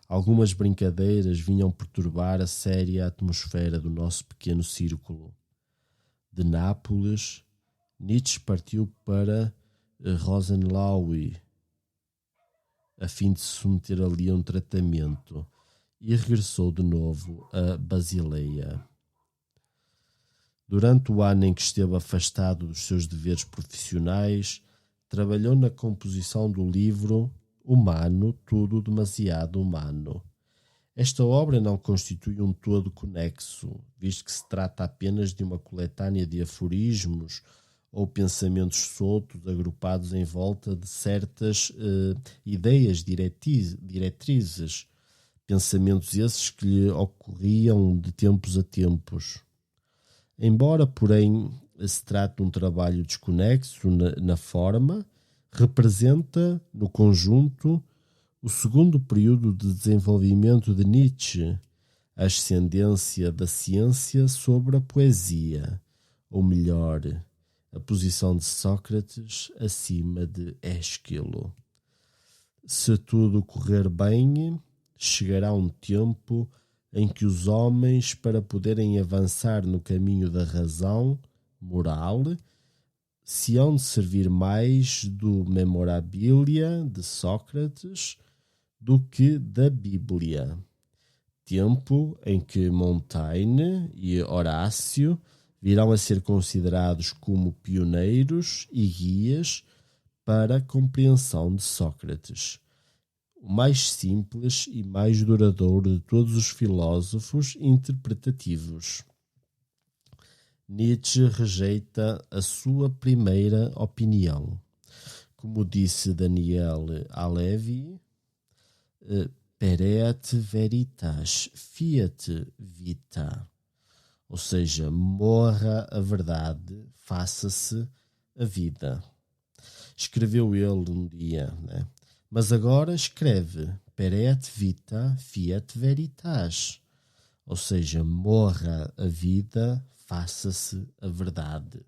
algumas brincadeiras vinham perturbar a séria atmosfera do nosso pequeno círculo. De Nápoles, Nietzsche partiu para Rosenlau, a fim de se submeter ali a um tratamento, e regressou de novo a Basileia. Durante o ano em que esteve afastado dos seus deveres profissionais, trabalhou na composição do livro Humano, tudo demasiado humano. Esta obra não constitui um todo conexo, visto que se trata apenas de uma coletânea de aforismos ou pensamentos soltos agrupados em volta de certas ideias diretrizes, pensamentos esses que lhe ocorriam de tempos a tempos. Embora, porém, se trate de um trabalho desconexo na forma, representa, no conjunto, o segundo período de desenvolvimento de Nietzsche, a ascendência da ciência sobre a poesia, ou melhor, a posição de Sócrates acima de Ésquilo. Se tudo correr bem, chegará um tempo em que os homens, para poderem avançar no caminho da razão moral, se hão de servir mais do Memorabilia de Sócrates do que da Bíblia. tempo em que Montaigne e Horácio virão a ser considerados como pioneiros e guias para a compreensão de Sócrates, o mais simples e mais duradouro de todos os filósofos interpretativos. Nietzsche rejeita a sua primeira opinião. Como disse Daniel Halevi, pereat veritas, fiat vita. Ou seja, morra a verdade, faça-se a vida. Escreveu ele um dia, né? Mas agora escreve pereat vita, fiat veritas. Ou seja, morra a vida, faça-se a verdade.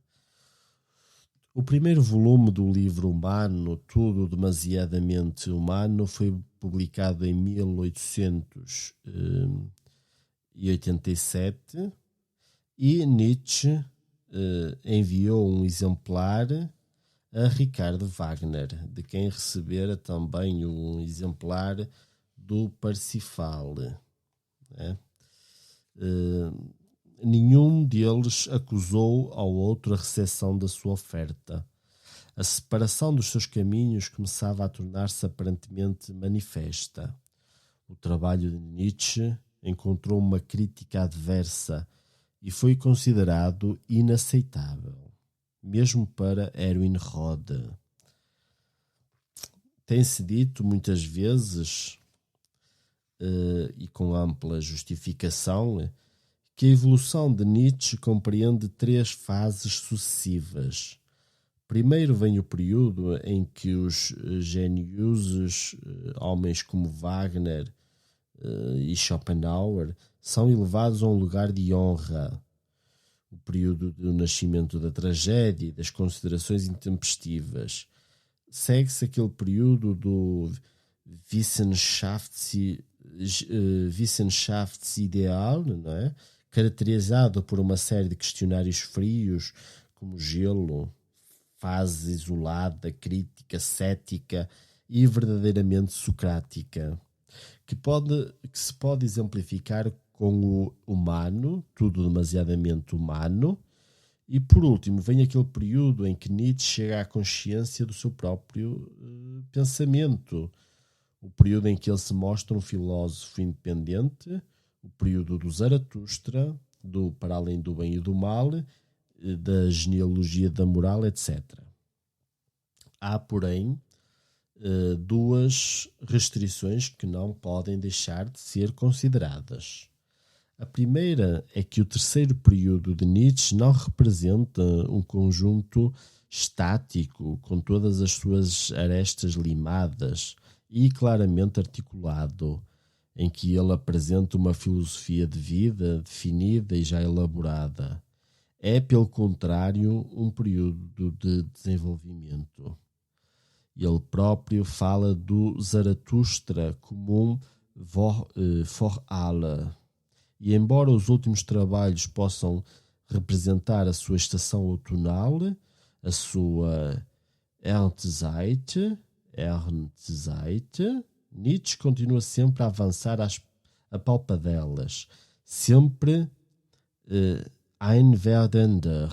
O primeiro volume do livro Humano, Tudo Demasiadamente Humano, foi publicado em 1887 e Nietzsche enviou um exemplar a Ricardo Wagner, de quem recebera também um exemplar do Parsifal. Né? Nenhum deles acusou ao outro a recepção da sua oferta. A separação dos seus caminhos começava a tornar-se aparentemente manifesta. O trabalho de Nietzsche encontrou uma crítica adversa e foi considerado inaceitável, mesmo para Erwin Rohde. Tem-se dito muitas vezes, e com ampla justificação, que a evolução de Nietzsche compreende 3 fases sucessivas. Primeiro vem o período em que os geniuses, homens como Wagner e Schopenhauer, são elevados a um lugar de honra. O período do nascimento da tragédia e das considerações intempestivas. Segue-se aquele período do Wissenschaftsideal, não é? Caracterizado por uma série de questionários frios, como gelo, fase isolada, crítica, cética e verdadeiramente socrática, que se pode exemplificar com o humano, tudo demasiadamente humano, e por último vem aquele período em que Nietzsche chega à consciência do seu próprio pensamento, o período em que ele se mostra um filósofo independente, o período do Zaratustra, do para além do bem e do mal, da genealogia da moral, etc. Há, porém, 2 restrições que não podem deixar de ser consideradas. A primeira é que o terceiro período de Nietzsche não representa um conjunto estático, com todas as suas arestas limadas e claramente articulado, em que ele apresenta uma filosofia de vida definida e já elaborada. É, pelo contrário, um período de desenvolvimento. Ele próprio fala do Zaratustra como um Vorhalle. E embora os últimos trabalhos possam representar a sua estação outonal, a sua Erntezeit, Nietzsche continua sempre a avançar a palpadelas, sempre einwerdender,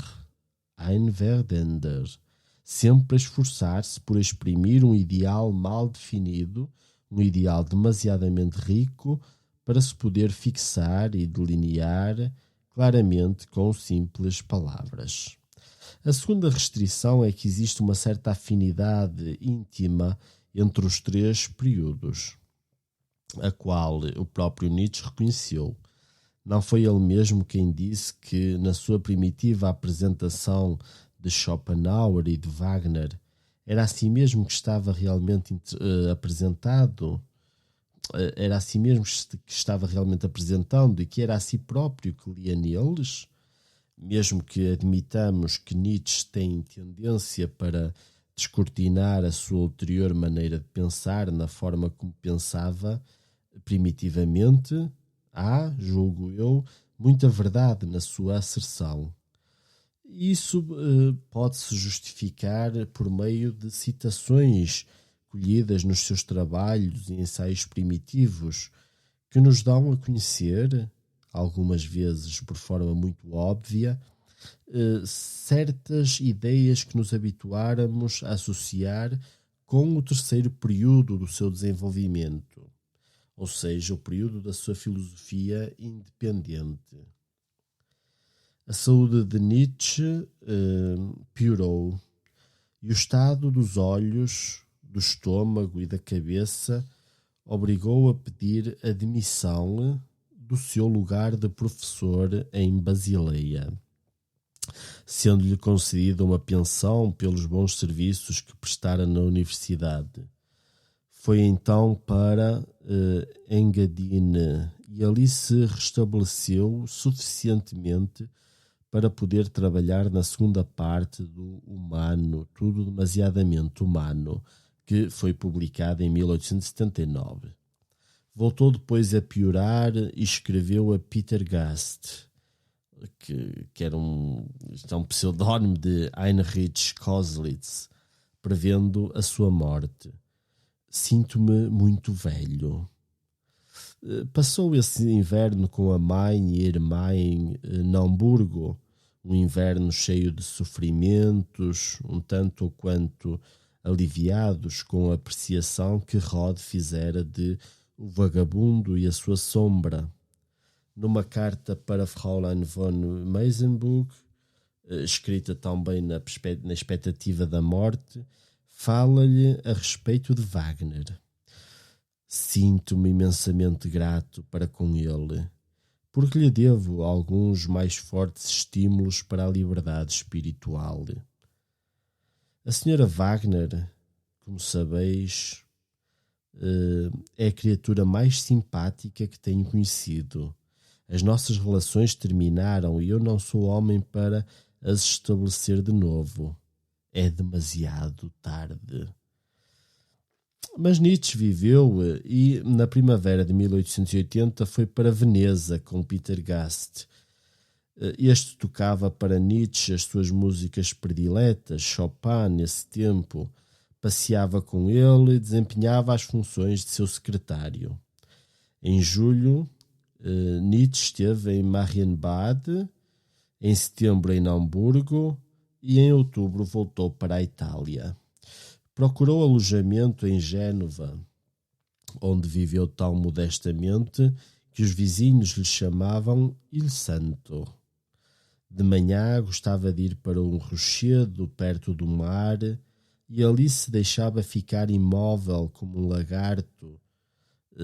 sempre a esforçar-se por exprimir um ideal mal definido, um ideal demasiadamente rico para se poder fixar e delinear claramente com simples palavras. A segunda restrição é que existe uma certa afinidade íntima entre os 3 períodos, a qual o próprio Nietzsche reconheceu. Não foi ele mesmo quem disse que, na sua primitiva apresentação de Schopenhauer e de Wagner, era assim mesmo que estava realmente apresentado? Era assim mesmo que estava realmente apresentando e que era a si próprio que lia neles? Mesmo que admitamos que Nietzsche tem tendência para descortinar a sua ulterior maneira de pensar na forma como pensava primitivamente, há, julgo eu, muita verdade na sua asserção. Isso pode-se justificar por meio de citações colhidas nos seus trabalhos e ensaios primitivos, que nos dão a conhecer, algumas vezes por forma muito óbvia, certas ideias que nos habituáramos a associar com o terceiro período do seu desenvolvimento, ou seja, o período da sua filosofia independente. A saúde de Nietzsche piorou e o estado dos olhos, do estômago e da cabeça obrigou a pedir a demissão do seu lugar de professor em Basileia, sendo-lhe concedida uma pensão pelos bons serviços que prestara na universidade. Foi então para Engadine e ali se restabeleceu suficientemente para poder trabalhar na segunda parte do Humano, Tudo Demasiadamente Humano, que foi publicada em 1879. Voltou depois a piorar e escreveu a Peter Gast, que era um pseudónimo de Heinrich Koselleck, prevendo a sua morte. Sinto-me muito velho. Passou esse inverno com a mãe e a irmã em Naumburgo, um inverno cheio de sofrimentos, um tanto ou quanto aliviados com a apreciação que Rod fizera de O Vagabundo e a Sua Sombra. Numa carta para Fräulein von Meysenbug, escrita também na expectativa da morte, fala-lhe a respeito de Wagner. Sinto-me imensamente grato para com ele, porque lhe devo alguns mais fortes estímulos para a liberdade espiritual. A senhora Wagner, como sabeis, é a criatura mais simpática que tenho conhecido. As nossas relações terminaram e eu não sou homem para as estabelecer de novo. É demasiado tarde. Mas Nietzsche viveu e, na primavera de 1880, foi para Veneza com Peter Gast. Este tocava para Nietzsche as suas músicas prediletas, Chopin, nesse tempo. Passeava com ele e desempenhava as funções de seu secretário. Em julho, Nietzsche esteve em Marienbad, em setembro em Naumburgo e em outubro voltou para a Itália. Procurou alojamento em Génova, onde viveu tão modestamente que os vizinhos lhe chamavam Il Santo. De manhã gostava de ir para um rochedo perto do mar e ali se deixava ficar imóvel como um lagarto,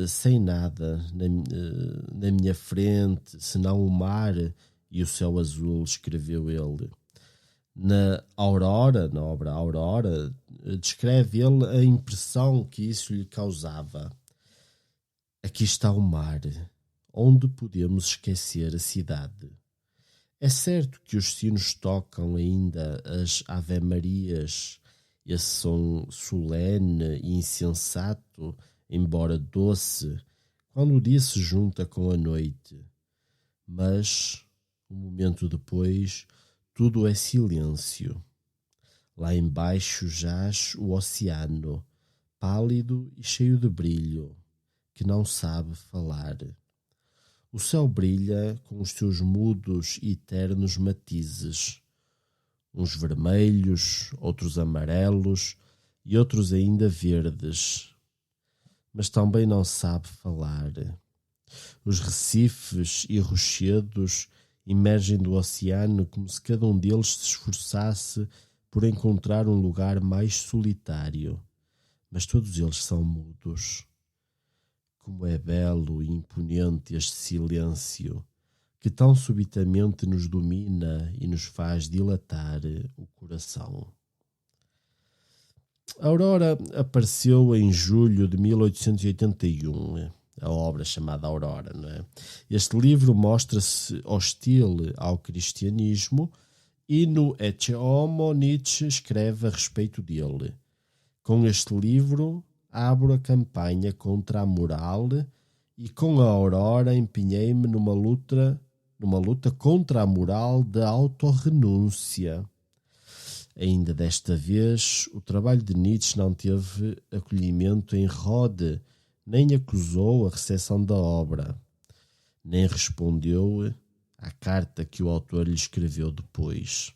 sem nada na minha frente, senão o mar e o céu azul, escreveu ele. Na obra Aurora, descreve ele a impressão que isso lhe causava. Aqui está o mar, onde podemos esquecer a cidade. É certo que os sinos tocam ainda as Ave-Marias, esse som solene e insensato, embora doce, quando o dia se junta com a noite. Mas, um momento depois, tudo é silêncio. Lá embaixo jaz o oceano, pálido e cheio de brilho, que não sabe falar. O céu brilha com os seus mudos e eternos matizes, uns vermelhos, outros amarelos e outros ainda verdes, mas também não sabe falar. Os recifes e rochedos emergem do oceano como se cada um deles se esforçasse por encontrar um lugar mais solitário, mas todos eles são mudos. Como é belo e imponente este silêncio, que tão subitamente nos domina e nos faz dilatar o coração. A Aurora apareceu em julho de 1881, a obra chamada Aurora, não é? Este livro mostra-se hostil ao cristianismo e no Ecce Homo Nietzsche escreve a respeito dele. Com este livro abro a campanha contra a moral e com a Aurora empenhei-me numa luta contra a moral da autorrenúncia. Ainda desta vez, o trabalho de Nietzsche não teve acolhimento em Rode, nem acusou a recepção da obra, nem respondeu à carta que o autor lhe escreveu depois.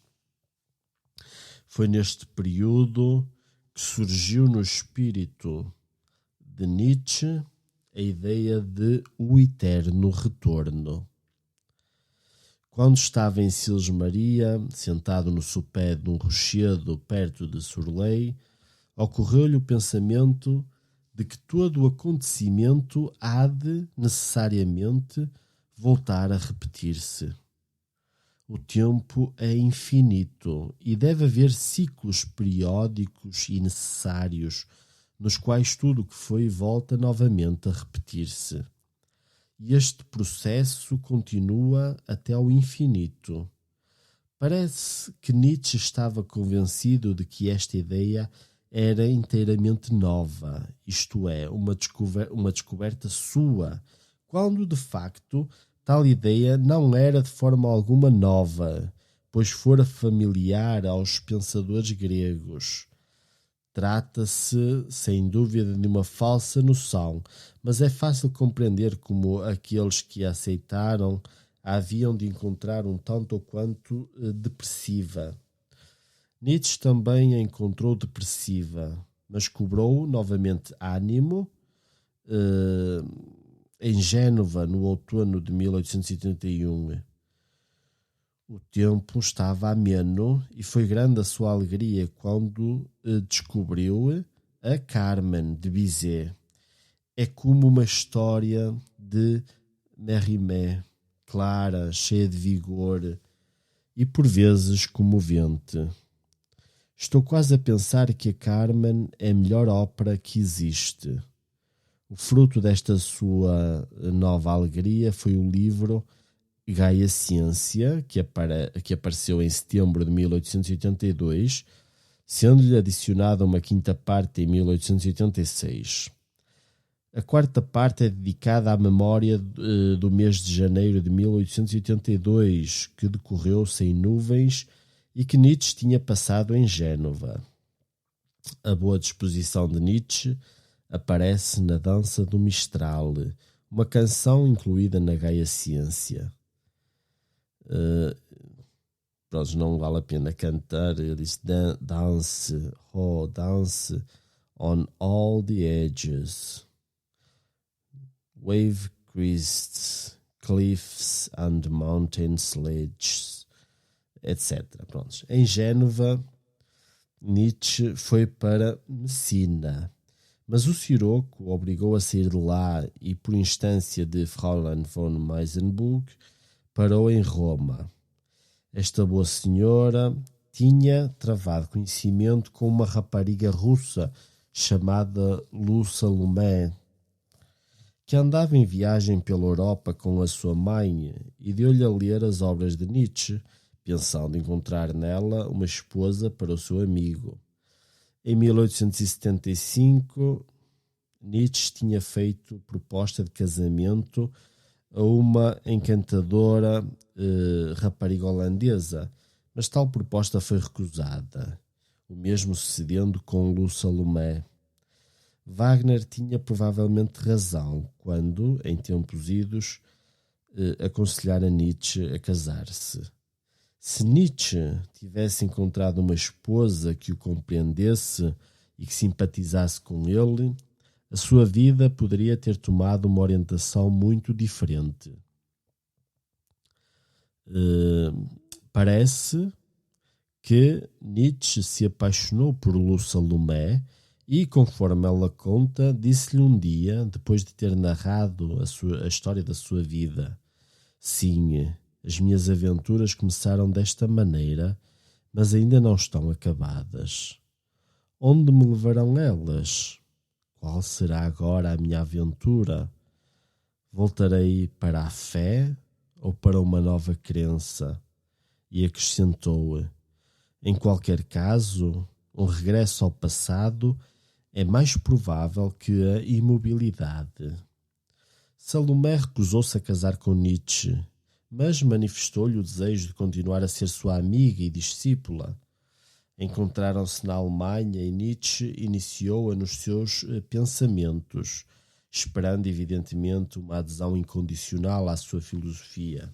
Foi neste período que surgiu no espírito de Nietzsche a ideia de o eterno retorno. Quando estava em Sils Maria, sentado no sopé de um rochedo perto de Surlei, ocorreu-lhe o pensamento de que todo o acontecimento há de, necessariamente, voltar a repetir-se. O tempo é infinito e deve haver ciclos periódicos e necessários nos quais tudo o que foi volta novamente a repetir-se. E este processo continua até ao infinito. Parece que Nietzsche estava convencido de que esta ideia era inteiramente nova, isto é, uma descoberta sua, quando de facto tal ideia não era de forma alguma nova, pois fora familiar aos pensadores gregos. Trata-se, sem dúvida, de uma falsa noção, mas é fácil compreender como aqueles que a aceitaram a haviam de encontrar um tanto ou quanto depressiva. Nietzsche também a encontrou depressiva, mas cobrou novamente ânimo. Em Génova, no outono de 1881, o tempo estava ameno e foi grande a sua alegria quando descobriu a Carmen de Bizet. É como uma história de Mérimée, clara, cheia de vigor e por vezes comovente. Estou quase a pensar que a Carmen é a melhor ópera que existe. O fruto desta sua nova alegria foi o livro Gaia Ciência, que apareceu em setembro de 1882, sendo-lhe adicionada uma quinta parte em 1886. A quarta parte é dedicada à memória do mês de janeiro de 1882, que decorreu sem nuvens e que Nietzsche tinha passado em Génova. A boa disposição de Nietzsche aparece na Dança do Mistral, uma canção incluída na Gaia Ciência. Não vale a pena cantar. Ele diz: dance, dance on all the edges, wave crests, cliffs and mountain sledges, etc. Pronto. Em Génova, Nietzsche foi para Messina, mas o Siroco obrigou a sair de lá e, por instância de Fräulein von Meysenbug, parou em Roma. Esta boa senhora tinha travado conhecimento com uma rapariga russa chamada Lu Salomé, que andava em viagem pela Europa com a sua mãe e deu-lhe a ler as obras de Nietzsche, pensando encontrar nela uma esposa para o seu amigo. Em 1875, Nietzsche tinha feito proposta de casamento a uma encantadora rapariga holandesa, mas tal proposta foi recusada, o mesmo sucedendo com Lu Salomé. Wagner tinha provavelmente razão quando, em tempos idos, aconselhara Nietzsche a casar-se. Se Nietzsche tivesse encontrado uma esposa que o compreendesse e que simpatizasse com ele, a sua vida poderia ter tomado uma orientação muito diferente. Parece que Nietzsche se apaixonou por Lu Salomé e, conforme ela conta, disse-lhe um dia, depois de ter narrado a história da sua vida: sim, as minhas aventuras começaram desta maneira, mas ainda não estão acabadas. Onde me levarão elas? Qual será agora a minha aventura? Voltarei para a fé ou para uma nova crença? E acrescentou: em qualquer caso, um regresso ao passado é mais provável que a imobilidade. Salomé recusou-se a casar com Nietzsche, mas manifestou-lhe o desejo de continuar a ser sua amiga e discípula. Encontraram-se na Alemanha e Nietzsche iniciou-a nos seus pensamentos, esperando evidentemente uma adesão incondicional à sua filosofia.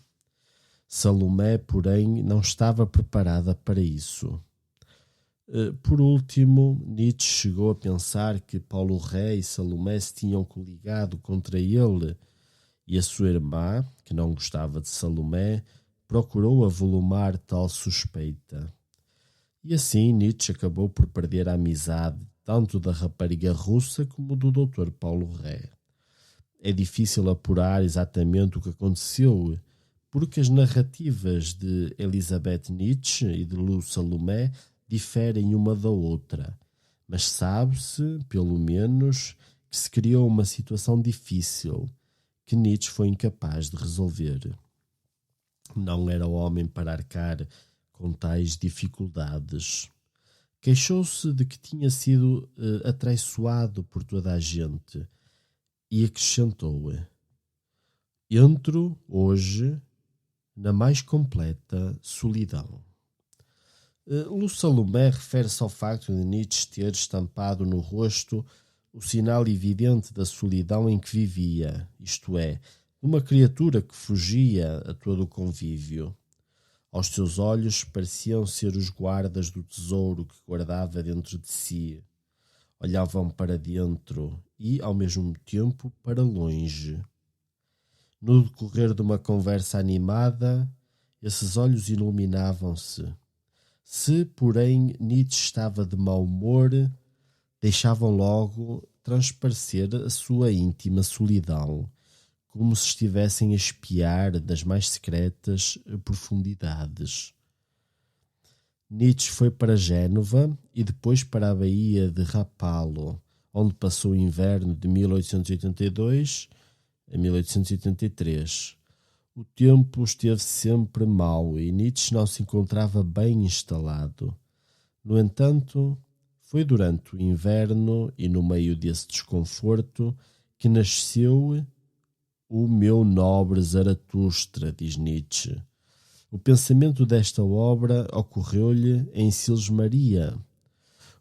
Salomé, porém, não estava preparada para isso. Por último, Nietzsche chegou a pensar que Paulo Ré e Salomé se tinham coligado contra ele, e a sua irmã, que não gostava de Salomé, procurou avolumar tal suspeita. E assim Nietzsche acabou por perder a amizade tanto da rapariga russa como do Dr. Paulo Ré. É difícil apurar exatamente o que aconteceu, porque as narrativas de Elisabeth Nietzsche e de Lou Salomé diferem uma da outra, mas sabe-se, pelo menos, que se criou uma situação difícil que Nietzsche foi incapaz de resolver. Não era homem para arcar com tais dificuldades. Queixou-se de que tinha sido atraiçoado por toda a gente e acrescentou: entro hoje na mais completa solidão. Lou Salomé refere-se ao facto de Nietzsche ter estampado no rosto o sinal evidente da solidão em que vivia, isto é, de uma criatura que fugia a todo o convívio. Aos seus olhos pareciam ser os guardas do tesouro que guardava dentro de si. Olhavam para dentro e, ao mesmo tempo, para longe. No decorrer de uma conversa animada, esses olhos iluminavam-se. Se, porém, Nietzsche estava de mau humor, deixavam logo transparecer a sua íntima solidão, como se estivessem a espiar das mais secretas profundidades. Nietzsche foi para Génova e depois para a Baía de Rapallo, onde passou o inverno de 1882 a 1883. O tempo esteve sempre mau e Nietzsche não se encontrava bem instalado. No entanto, foi durante o inverno e no meio desse desconforto que nasceu o meu nobre Zaratustra, diz Nietzsche. O pensamento desta obra ocorreu-lhe em Sils-Maria.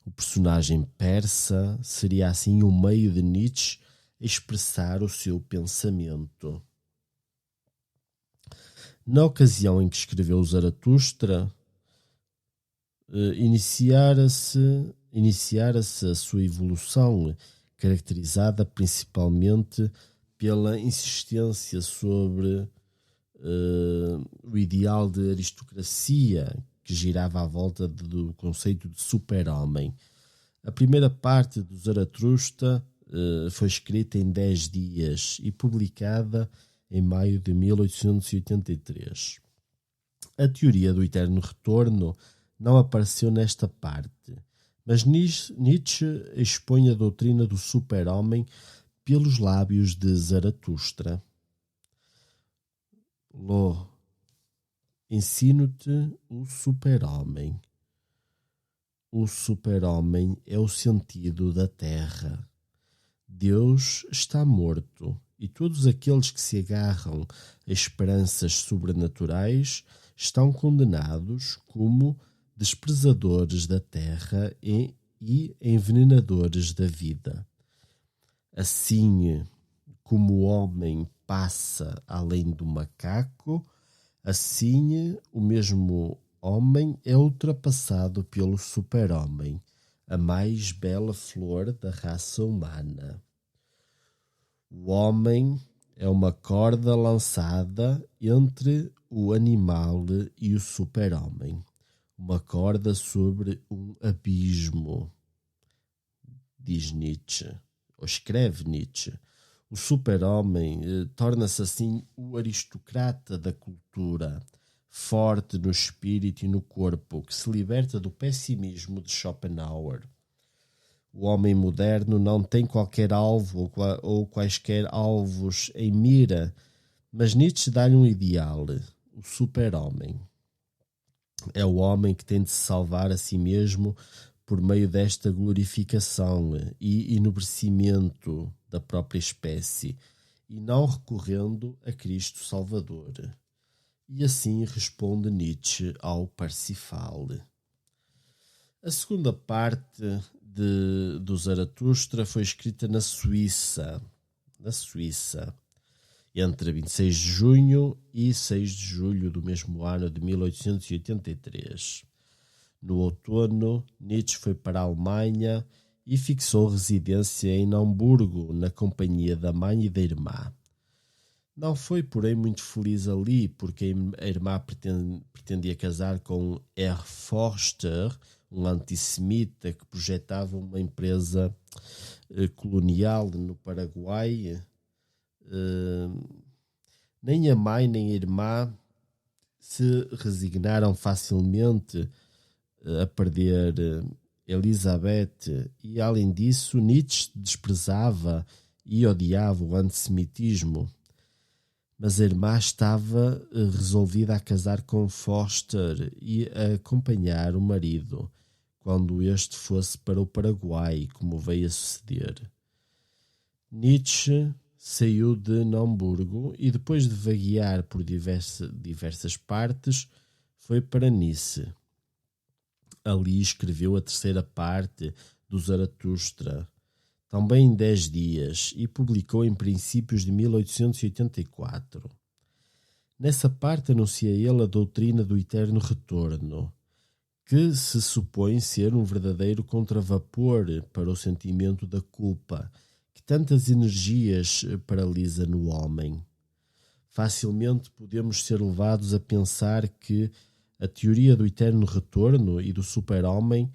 O personagem persa seria assim o meio de Nietzsche expressar o seu pensamento. Na ocasião em que escreveu o Zaratustra, iniciara-se a sua evolução, caracterizada principalmente pela insistência sobre o ideal de aristocracia que girava à volta do conceito de super-homem. A primeira parte do Zaratustra foi escrita em 10 dias e publicada em maio de 1883. A teoria do eterno retorno não apareceu nesta parte, mas Nietzsche expõe a doutrina do super-homem pelos lábios de Zaratustra. Ensino-te o super-homem. O super-homem é o sentido da terra. Deus está morto e todos aqueles que se agarram a esperanças sobrenaturais estão condenados como desprezadores da terra e envenenadores da vida. Assim como o homem passa além do macaco, assim o mesmo homem é ultrapassado pelo super-homem, a mais bela flor da raça humana. O homem é uma corda lançada entre o animal e o super-homem, uma corda sobre um abismo, diz Nietzsche, ou escreve Nietzsche. O super-homem torna-se assim o aristocrata da cultura, forte no espírito e no corpo, que se liberta do pessimismo de Schopenhauer. O homem moderno não tem qualquer alvo ou quaisquer alvos em mira, mas Nietzsche dá-lhe um ideal, o super-homem. É o homem que tem de se salvar a si mesmo por meio desta glorificação e enobrecimento da própria espécie, e não recorrendo a Cristo Salvador. E assim responde Nietzsche ao Parsifal. A segunda parte do Zaratustra foi escrita na Suíça, na Suíça, entre 26 de junho e 6 de julho do mesmo ano de 1883. No outono, Nietzsche foi para a Alemanha e fixou residência em Hamburgo, na companhia da mãe e da irmã. Não foi, porém, muito feliz ali, porque a irmã pretendia casar com R. Forster, um antissemita que projetava uma empresa colonial no Paraguai. Nem a mãe nem a irmã se resignaram facilmente a perder Elizabeth, e além disso Nietzsche desprezava e odiava o antissemitismo. Mas a irmã estava resolvida a casar com Forster e a acompanhar o marido quando este fosse para o Paraguai, como veio a suceder. Nietzsche saiu de Hamburgo e, depois de vaguear por diversas partes, foi para Nice. Ali escreveu a terceira parte do Zaratustra, também em 10 dias, e publicou em princípios de 1884. Nessa parte anuncia ele a doutrina do eterno retorno, que se supõe ser um verdadeiro contravapor para o sentimento da culpa, que tantas energias paralisa no homem. Facilmente podemos ser levados a pensar que a teoria do eterno retorno e do super-homem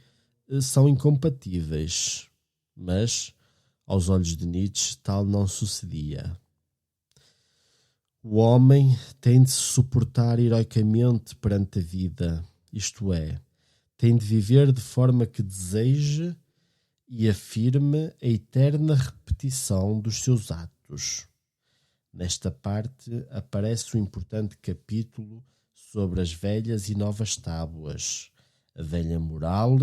são incompatíveis, mas aos olhos de Nietzsche, tal não sucedia. O homem tem de se suportar heroicamente perante a vida, isto é, tem de viver de forma que deseje e afirme a eterna repetição dos seus atos. Nesta parte aparece um importante capítulo sobre as velhas e novas tábuas, a velha moral,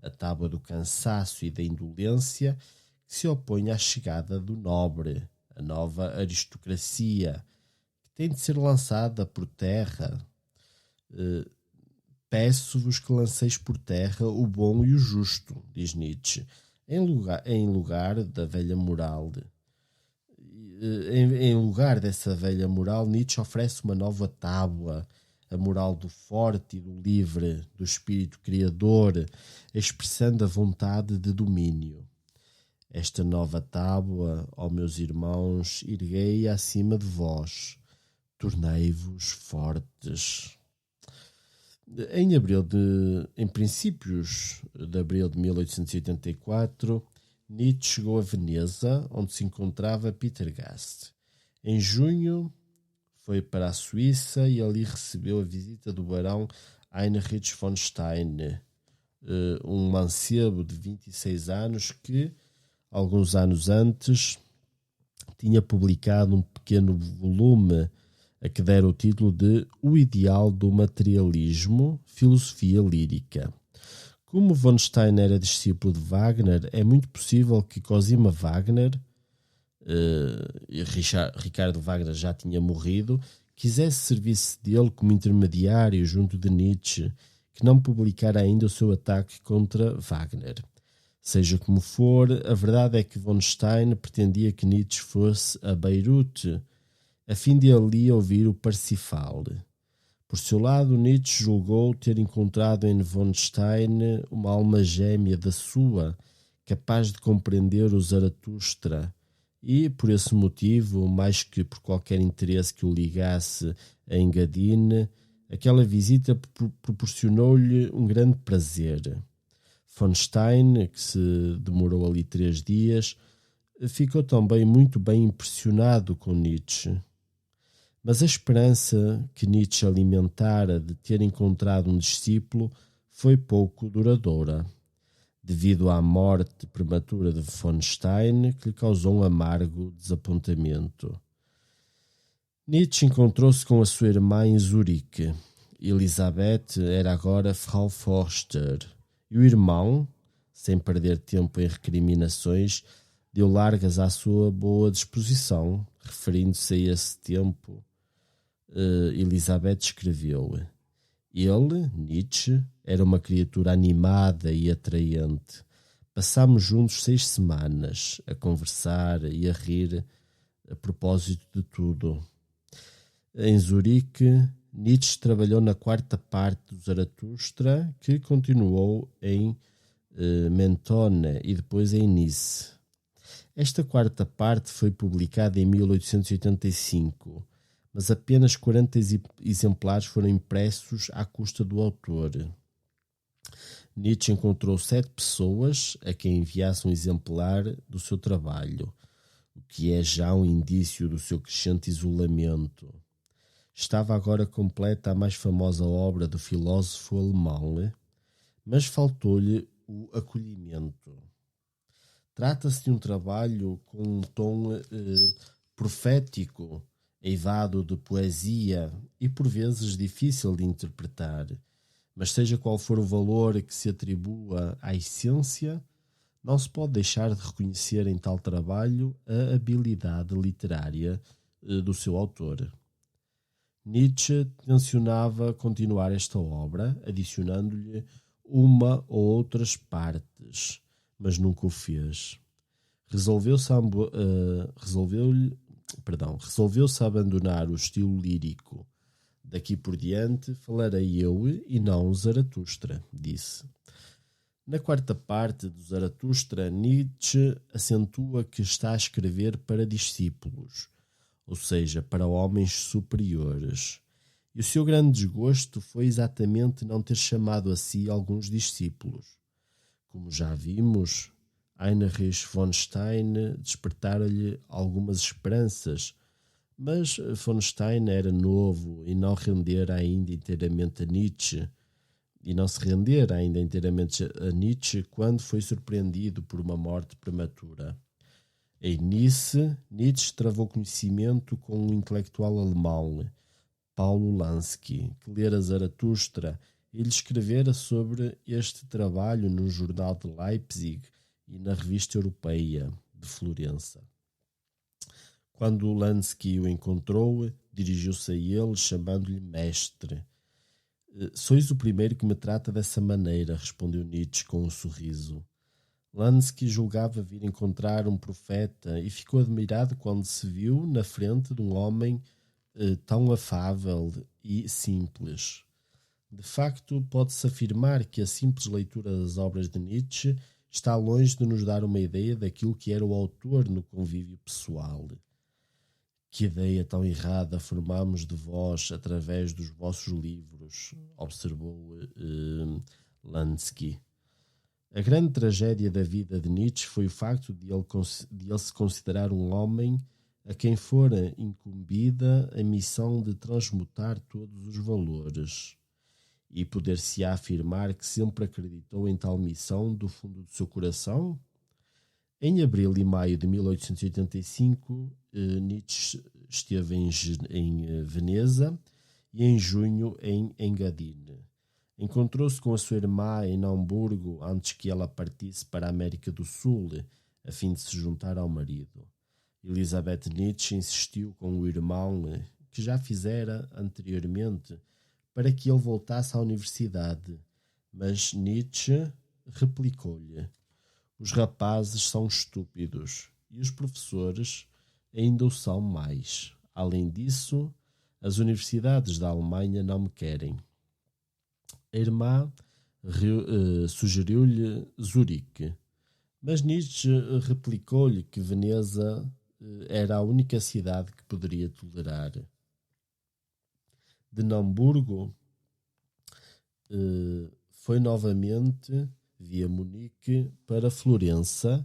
a tábua do cansaço e da indolência, que se opõe à chegada do nobre, a nova aristocracia, que tem de ser lançada por terra. Peço-vos que lanceis por terra o bom e o justo, diz Nietzsche, em lugar da velha moral. Em lugar dessa velha moral, Nietzsche oferece uma nova tábua, a moral do forte e do livre, do espírito criador, expressando a vontade de domínio. Esta nova tábua, ó meus irmãos, erguei acima de vós, tornei-vos fortes. Em princípios de abril de 1884, Nietzsche chegou a Veneza, onde se encontrava Peter Gast. Em junho, foi para a Suíça e ali recebeu a visita do barão Heinrich von Stein, um mancebo de 26 anos que, alguns anos antes, tinha publicado um pequeno volume a que dera o título de O Ideal do Materialismo, Filosofia Lírica. Como von Stein era discípulo de Wagner, é muito possível que Cosima Wagner, Ricardo Wagner já tinha morrido, quisesse servir-se dele como intermediário junto de Nietzsche, que não publicara ainda o seu ataque contra Wagner. Seja como for, a verdade é que von Stein pretendia que Nietzsche fosse a Beirute, a fim de ali ouvir o Parsifal. Por seu lado, Nietzsche julgou ter encontrado em von Stein uma alma gêmea da sua, capaz de compreender o Zaratustra, e, por esse motivo, mais que por qualquer interesse que o ligasse a Engadine, aquela visita proporcionou-lhe um grande prazer. Von Stein, que se demorou ali 3 dias, ficou também muito bem impressionado com Nietzsche. Mas a esperança que Nietzsche alimentara de ter encontrado um discípulo foi pouco duradoura, devido à morte prematura de von Stein, que lhe causou um amargo desapontamento. Nietzsche encontrou-se com a sua irmã em Zurique. Elizabeth era agora Frau Forster, e o irmão, sem perder tempo em recriminações, deu largas à sua boa disposição. Referindo-se a esse tempo, Elizabeth escreveu: ele, Nietzsche, era uma criatura animada e atraente. Passámos juntos 6 semanas, a conversar e a rir, a propósito de tudo. Em Zurique, Nietzsche trabalhou na quarta parte do Zaratustra, que continuou em Mentone e depois em Nice. Esta quarta parte foi publicada em 1885, mas apenas 40 exemplares foram impressos à custa do autor. Nietzsche encontrou 7 pessoas a quem enviasse um exemplar do seu trabalho, o que é já um indício do seu crescente isolamento. Estava agora completa a mais famosa obra do filósofo alemão, mas faltou-lhe o acolhimento. Trata-se de um trabalho com um tom profético, eivado de poesia e por vezes difícil de interpretar, mas seja qual for o valor que se atribua à essência, não se pode deixar de reconhecer em tal trabalho a habilidade literária do seu autor. Nietzsche tencionava continuar esta obra, adicionando-lhe uma ou outras partes, mas nunca o fez. Resolveu-se a abandonar o estilo lírico. Daqui por diante falarei eu e não o Zaratustra, disse. Na quarta parte do Zaratustra, Nietzsche acentua que está a escrever para discípulos, ou seja, para homens superiores. E o seu grande desgosto foi exatamente não ter chamado a si alguns discípulos. Como já vimos, Heinrich von Stein despertara-lhe algumas esperanças, mas von Stein era novo e não render ainda inteiramente a Nietzsche, quando foi surpreendido por uma morte prematura. Em Nice, Nietzsche travou conhecimento com um intelectual alemão, Paulo Lansky, que lera Zaratustra e lhe escrevera sobre este trabalho no jornal de Leipzig e na revista europeia de Florença. Quando Lansky o encontrou, dirigiu-se a ele chamando-lhe mestre. Sois o primeiro que me trata dessa maneira, respondeu Nietzsche com um sorriso. Lansky julgava vir encontrar um profeta e ficou admirado quando se viu na frente de um homem tão afável e simples. De facto, pode-se afirmar que a simples leitura das obras de Nietzsche está longe de nos dar uma ideia daquilo que era o autor no convívio pessoal. Que ideia tão errada formamos de vós através dos vossos livros, observou Lansky. A grande tragédia da vida de Nietzsche foi o facto de ele se considerar um homem a quem fora incumbida a missão de transmutar todos os valores, e poder-se-á afirmar que sempre acreditou em tal missão do fundo do seu coração? Em abril e maio de 1885, Nietzsche esteve em Veneza e em junho em Engadine. Encontrou-se com a sua irmã em Hamburgo antes que ela partisse para a América do Sul, a fim de se juntar ao marido. Elisabeth Nietzsche insistiu com o irmão, que já fizera anteriormente, para que ele voltasse à universidade, mas Nietzsche replicou-lhe: os rapazes são estúpidos e os professores ainda o são mais. Além disso, as universidades da Alemanha não me querem. A irmã sugeriu-lhe Zurique, mas Nietzsche replicou-lhe que Veneza era a única cidade que poderia tolerar. De Hamburgo foi novamente via Munique para Florença,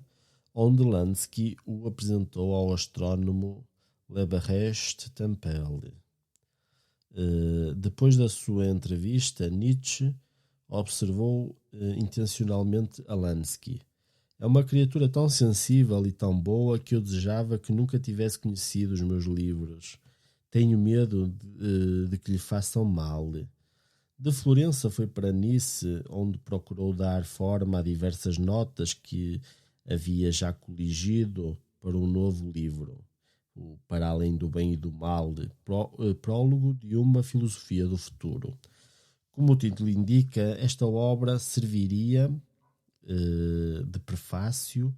onde Lansky o apresentou ao astrónomo Leberecht Tempel. Depois da sua entrevista, Nietzsche observou intencionalmente a Lansky. É uma criatura tão sensível e tão boa que eu desejava que nunca tivesse conhecido os meus livros. Tenho medo de que lhe façam mal. De Florença foi para Nice, onde procurou dar forma a diversas notas que havia já coligido para um novo livro, o Para Além do Bem e do Mal, prólogo de uma filosofia do futuro. Como o título indica, esta obra serviria de prefácio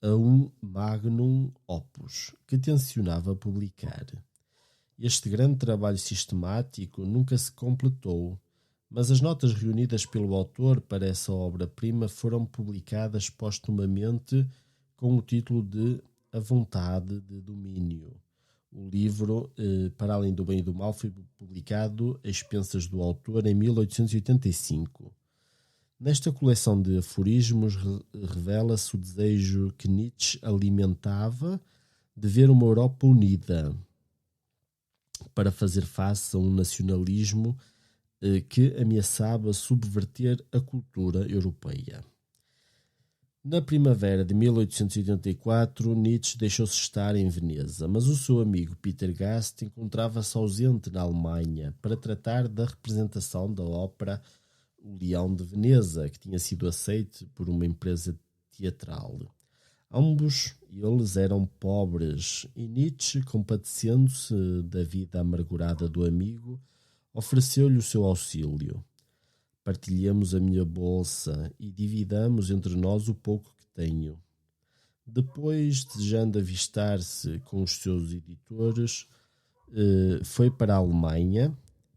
a um magnum opus que tencionava publicar. Este grande trabalho sistemático nunca se completou, mas as notas reunidas pelo autor para essa obra-prima foram publicadas postumamente com o título de A Vontade de Domínio. O livro, Para Além do Bem e do Mal, foi publicado a expensas do autor em 1885. Nesta coleção de aforismos revela-se o desejo que Nietzsche alimentava de ver uma Europa unida para fazer face a um nacionalismo que ameaçava subverter a cultura europeia. Na primavera de 1884, Nietzsche deixou-se estar em Veneza, mas o seu amigo Peter Gast encontrava-se ausente na Alemanha para tratar da representação da ópera O Leão de Veneza, que tinha sido aceite por uma empresa teatral. Ambos eles eram pobres e Nietzsche, compadecendo-se da vida amargurada do amigo, ofereceu-lhe o seu auxílio. Partilhemos a minha bolsa e dividamos entre nós o pouco que tenho. Depois, desejando avistar-se com os seus editores, foi para a Alemanha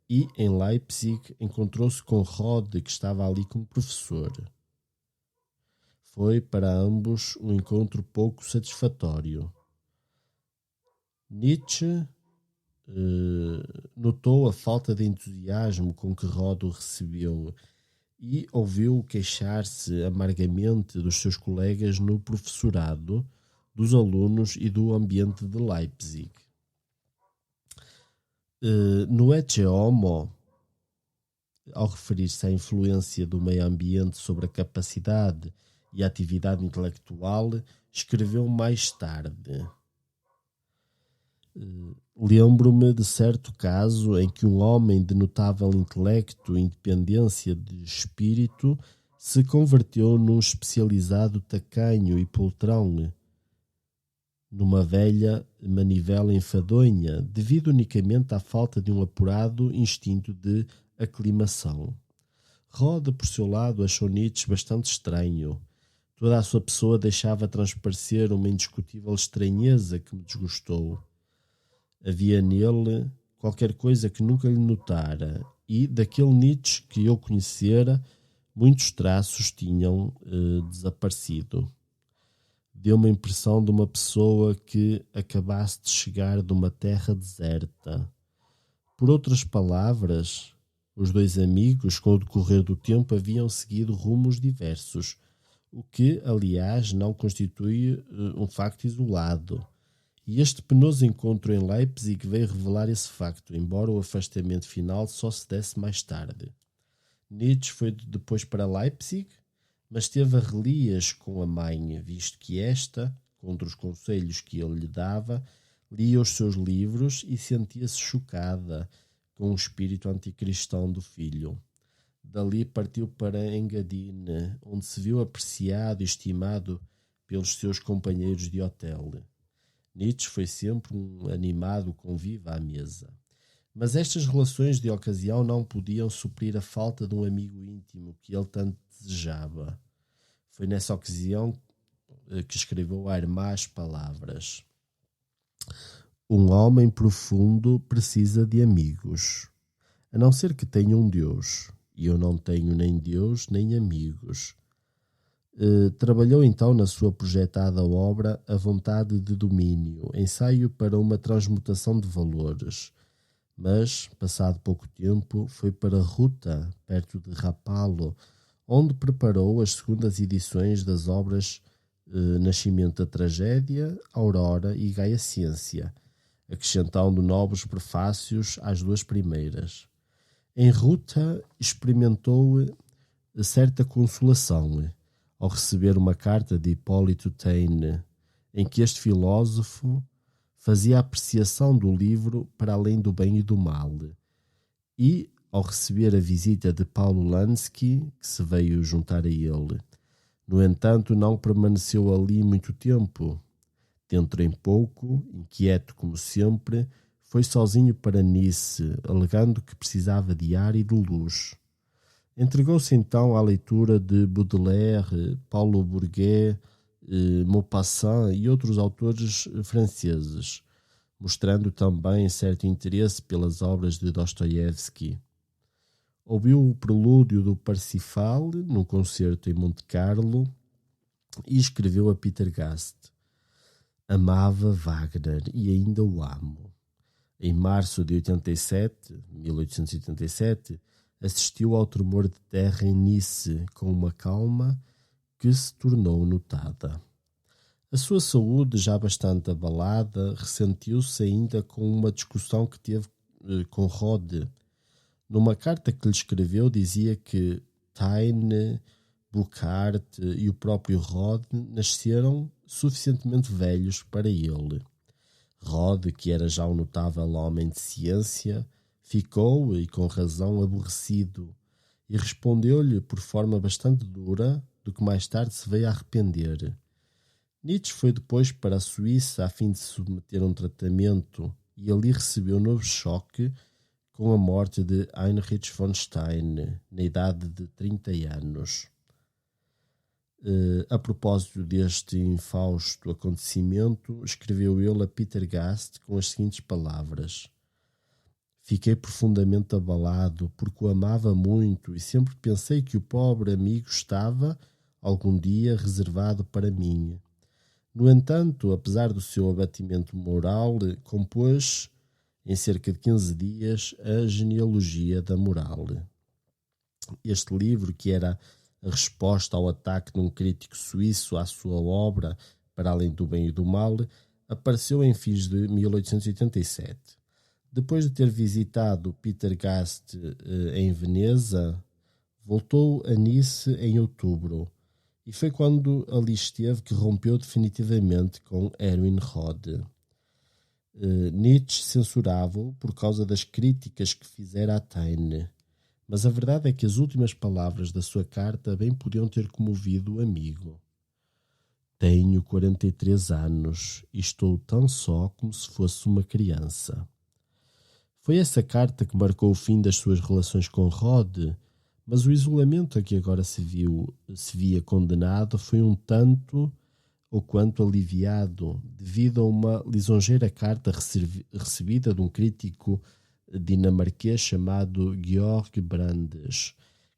e, em Leipzig, encontrou-se com Rode, que estava ali como professor. Foi para ambos um encontro pouco satisfatório. Nietzsche notou a falta de entusiasmo com que Rode o recebeu e ouviu queixar-se amargamente dos seus colegas no professorado, dos alunos e do ambiente de Leipzig. No Ecce Homo, ao referir-se à influência do meio ambiente sobre a capacidade e a atividade intelectual, escreveu mais tarde: lembro-me de certo caso em que um homem de notável intelecto e independência de espírito se converteu num especializado tacanho e poltrão, numa velha manivela enfadonha, devido unicamente à falta de um apurado instinto de aclimação. Rode, por seu lado, achou Nietzsche bastante estranho. Toda a sua pessoa deixava transparecer uma indiscutível estranheza que me desgostou. Havia nele qualquer coisa que nunca lhe notara, e daquele Nietzsche que eu conhecera, muitos traços tinham desaparecido. Deu-me a impressão de uma pessoa que acabasse de chegar de uma terra deserta. Por outras palavras, os dois amigos, com o decorrer do tempo, haviam seguido rumos diversos, o que, aliás, não constitui um facto isolado. E este penoso encontro em Leipzig veio revelar esse facto, embora o afastamento final só se desse mais tarde. Nietzsche foi depois para Leipzig, mas teve arrelias com a mãe, visto que esta, contra os conselhos que ele lhe dava, lia os seus livros e sentia-se chocada com o espírito anticristão do filho. Dali partiu para Engadine, onde se viu apreciado e estimado pelos seus companheiros de hotel. Nietzsche foi sempre um animado convívio à mesa. Mas estas relações de ocasião não podiam suprir a falta de um amigo íntimo que ele tanto desejava. Foi nessa ocasião que escreveu a irmã as palavras: um homem profundo precisa de amigos, a não ser que tenha um Deus, e eu não tenho nem Deus nem amigos. Trabalhou então na sua projetada obra A Vontade de Domínio, ensaio para uma transmutação de valores, mas, passado pouco tempo, foi para Ruta, perto de Rapallo, onde preparou as segundas edições das obras Nascimento da Tragédia, Aurora e Gaia Ciência, acrescentando novos prefácios às duas primeiras. Em Ruta experimentou certa consolação ao receber uma carta de Hipólito Taine, em que este filósofo fazia a apreciação do livro Para Além do Bem e do Mal, e ao receber a visita de Paulo Lansky, que se veio juntar a ele. No entanto, não permaneceu ali muito tempo. Dentro em pouco, inquieto como sempre, foi sozinho para Nice, alegando que precisava de ar e de luz. Entregou-se então à leitura de Baudelaire, Paulo Bourget, Maupassant e outros autores franceses, mostrando também certo interesse pelas obras de Dostoiévski. Ouviu o prelúdio do Parsifal num concerto em Monte Carlo e escreveu a Peter Gast: amava Wagner e ainda o amo. Em março de 1887, assistiu ao tremor de terra em Nice com uma calma que se tornou notada. A sua saúde, já bastante abalada, ressentiu-se ainda com uma discussão que teve com Rode. Numa carta que lhe escreveu, dizia que Taine, Burckhardt e o próprio Rode nasceram suficientemente velhos para ele. Rode, que era já um notável homem de ciência, ficou, e com razão, aborrecido, e respondeu-lhe por forma bastante dura, do que mais tarde se veio a arrepender. Nietzsche foi depois para a Suíça a fim de se submeter a um tratamento e ali recebeu um novo choque com a morte de Heinrich von Stein, na idade de 30 anos. A propósito deste infausto acontecimento, escreveu ele a Peter Gast com as seguintes palavras: fiquei profundamente abalado porque o amava muito e sempre pensei que o pobre amigo estava, algum dia, reservado para mim. No entanto, apesar do seu abatimento moral, compôs, em cerca de 15 dias, a Genealogia da Moral. Este livro, que era a resposta ao ataque de um crítico suíço à sua obra Para Além do Bem e do Mal, apareceu em fins de 1887. Depois de ter visitado Peter Gast em Veneza, voltou a Nice em outubro, e foi quando ali esteve que rompeu definitivamente com Erwin Rode. Nietzsche censurava-o por causa das críticas que fizera a Taine, mas a verdade é que as últimas palavras da sua carta bem podiam ter comovido o amigo. Tenho 43 anos e estou tão só como se fosse uma criança. Foi essa carta que marcou o fim das suas relações com Rode, mas o isolamento a que agora se via condenado foi um tanto ou quanto aliviado devido a uma lisonjeira carta recebida de um crítico dinamarquês chamado Georg Brandes,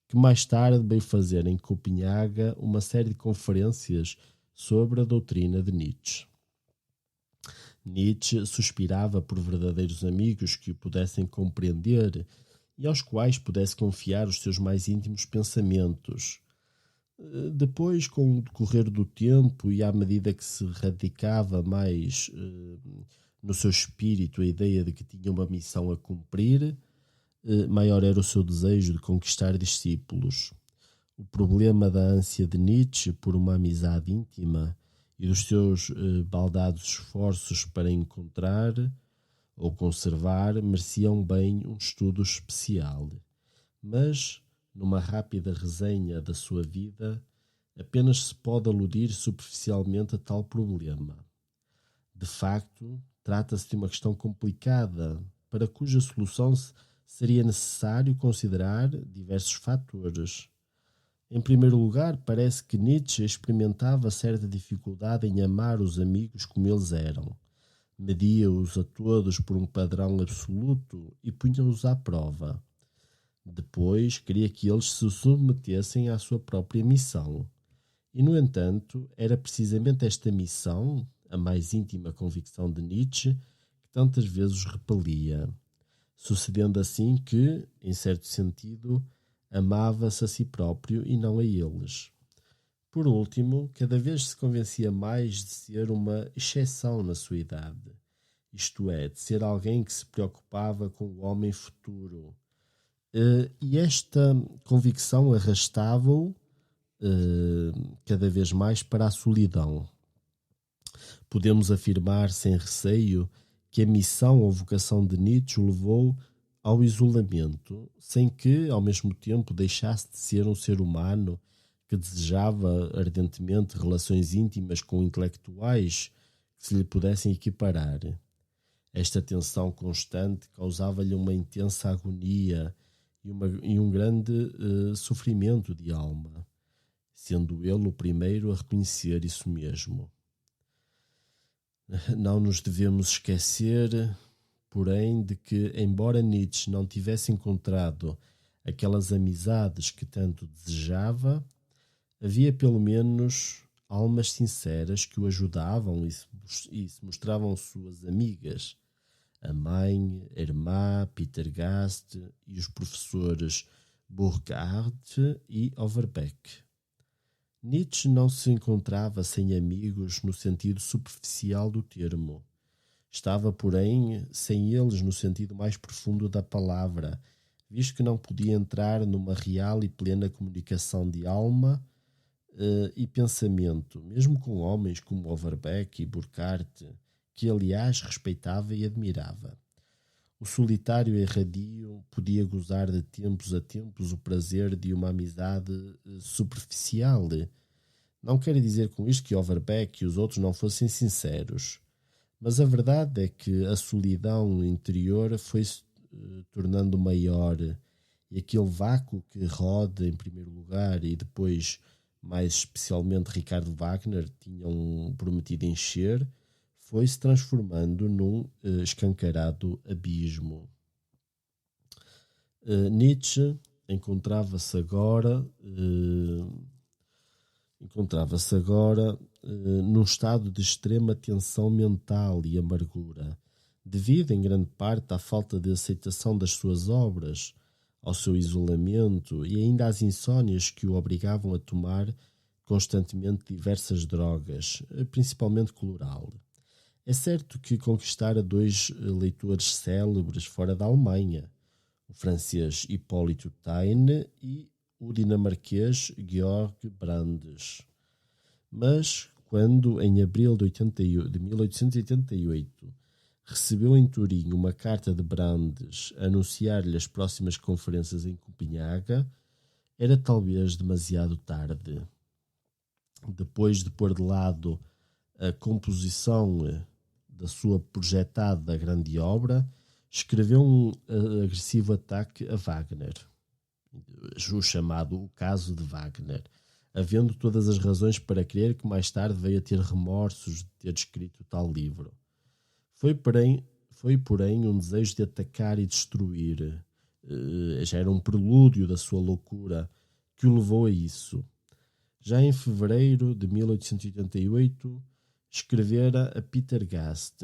que mais tarde veio fazer em Copenhaga uma série de conferências sobre a doutrina de Nietzsche. Nietzsche suspirava por verdadeiros amigos que o pudessem compreender e aos quais pudesse confiar os seus mais íntimos pensamentos. Depois, com o decorrer do tempo e à medida que se radicava mais no seu espírito a ideia de que tinha uma missão a cumprir, maior era o seu desejo de conquistar discípulos. O problema da ânsia de Nietzsche por uma amizade íntima e dos seus baldados esforços para encontrar ou conservar mereciam bem um estudo especial. Mas, numa rápida resenha da sua vida, apenas se pode aludir superficialmente a tal problema. De facto, trata-se de uma questão complicada, para cuja solução seria necessário considerar diversos fatores. Em primeiro lugar, parece que Nietzsche experimentava certa dificuldade em amar os amigos como eles eram. Media-os a todos por um padrão absoluto e punha-os à prova. Depois, queria que eles se submetessem à sua própria missão. E, no entanto, era precisamente esta missão, a mais íntima convicção de Nietzsche, que tantas vezes os repelia, sucedendo assim que, em certo sentido, amava-se a si próprio e não a eles. Por último, cada vez se convencia mais de ser uma exceção na sua idade, isto é, de ser alguém que se preocupava com o homem futuro. E esta convicção arrastava-o cada vez mais para a solidão. Podemos afirmar sem receio que a missão ou vocação de Nietzsche o levou ao isolamento, sem que, ao mesmo tempo, deixasse de ser um ser humano que desejava ardentemente relações íntimas com intelectuais que se lhe pudessem equiparar. Esta tensão constante causava-lhe uma intensa agonia e um grande sofrimento de alma. sendo ele o primeiro a reconhecer isso mesmo. Não nos devemos esquecer, porém, de que, embora Nietzsche não tivesse encontrado aquelas amizades que tanto desejava, havia pelo menos almas sinceras que o ajudavam e se mostravam suas amigas. A mãe, a irmã, Peter Gast e os professores Burckhardt e Overbeck. Nietzsche não se encontrava sem amigos no sentido superficial do termo. Estava, porém, sem eles no sentido mais profundo da palavra, visto que não podia entrar numa real e plena comunicação de alma e pensamento, mesmo com homens como Overbeck e Burckhardt, que aliás respeitava e admirava. O solitário erradio podia gozar de tempos a tempos o prazer de uma amizade superficial. Não quero dizer com isto que Overbeck e os outros não fossem sinceros, mas a verdade é que a solidão interior foi-se tornando maior e aquele vácuo que Rode, em primeiro lugar, e depois, mais especialmente, Ricardo Wagner, tinham prometido encher, foi-se transformando num escancarado abismo. Nietzsche encontrava-se agora num estado de extrema tensão mental e amargura, devido em grande parte à falta de aceitação das suas obras, ao seu isolamento e ainda às insónias que o obrigavam a tomar constantemente diversas drogas, principalmente cloral. É certo que conquistara dois leitores célebres fora da Alemanha, o francês Hipólito Taine e o dinamarquês Georg Brandes. Mas, quando, em abril de 1888, recebeu em Turim uma carta de Brandes a anunciar-lhe as próximas conferências em Copenhaga, era talvez demasiado tarde. Depois de pôr de lado a composição da sua projetada grande obra, escreveu um agressivo ataque a Wagner, o chamado O Caso de Wagner, havendo todas as razões para crer que mais tarde veio a ter remorsos de ter escrito tal livro. Foi, porém, um desejo de atacar e destruir. Já era um prelúdio da sua loucura que o levou a isso. Já em fevereiro de 1888, escrevera a Peter Gast: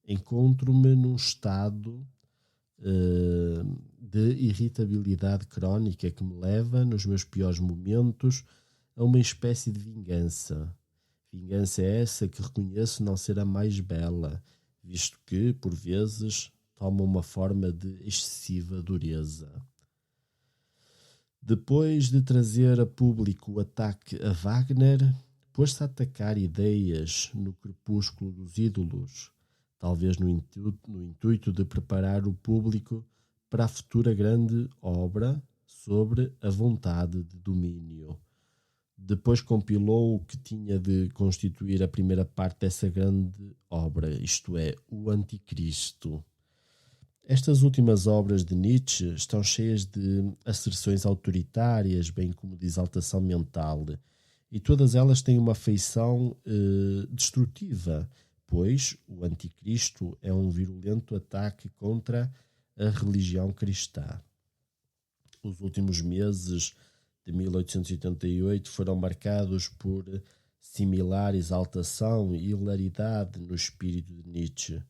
encontro-me num estado de irritabilidade crónica que me leva, nos meus piores momentos, a uma espécie de vingança. Vingança essa que reconheço não ser a mais bela, visto que, por vezes, toma uma forma de excessiva dureza. Depois de trazer a público o ataque a Wagner, pôs-se a atacar ideias no crepúsculo dos ídolos, talvez no intuito de preparar o público para a futura grande obra sobre a vontade de domínio. Depois compilou o que tinha de constituir a primeira parte dessa grande obra, isto é, o Anticristo. Estas últimas obras de Nietzsche estão cheias de asserções autoritárias, bem como de exaltação mental, e todas elas têm uma feição destrutiva, pois o Anticristo é um virulento ataque contra a religião cristã. Os últimos meses de 1888 foram marcados por similar exaltação e hilaridade no espírito de Nietzsche.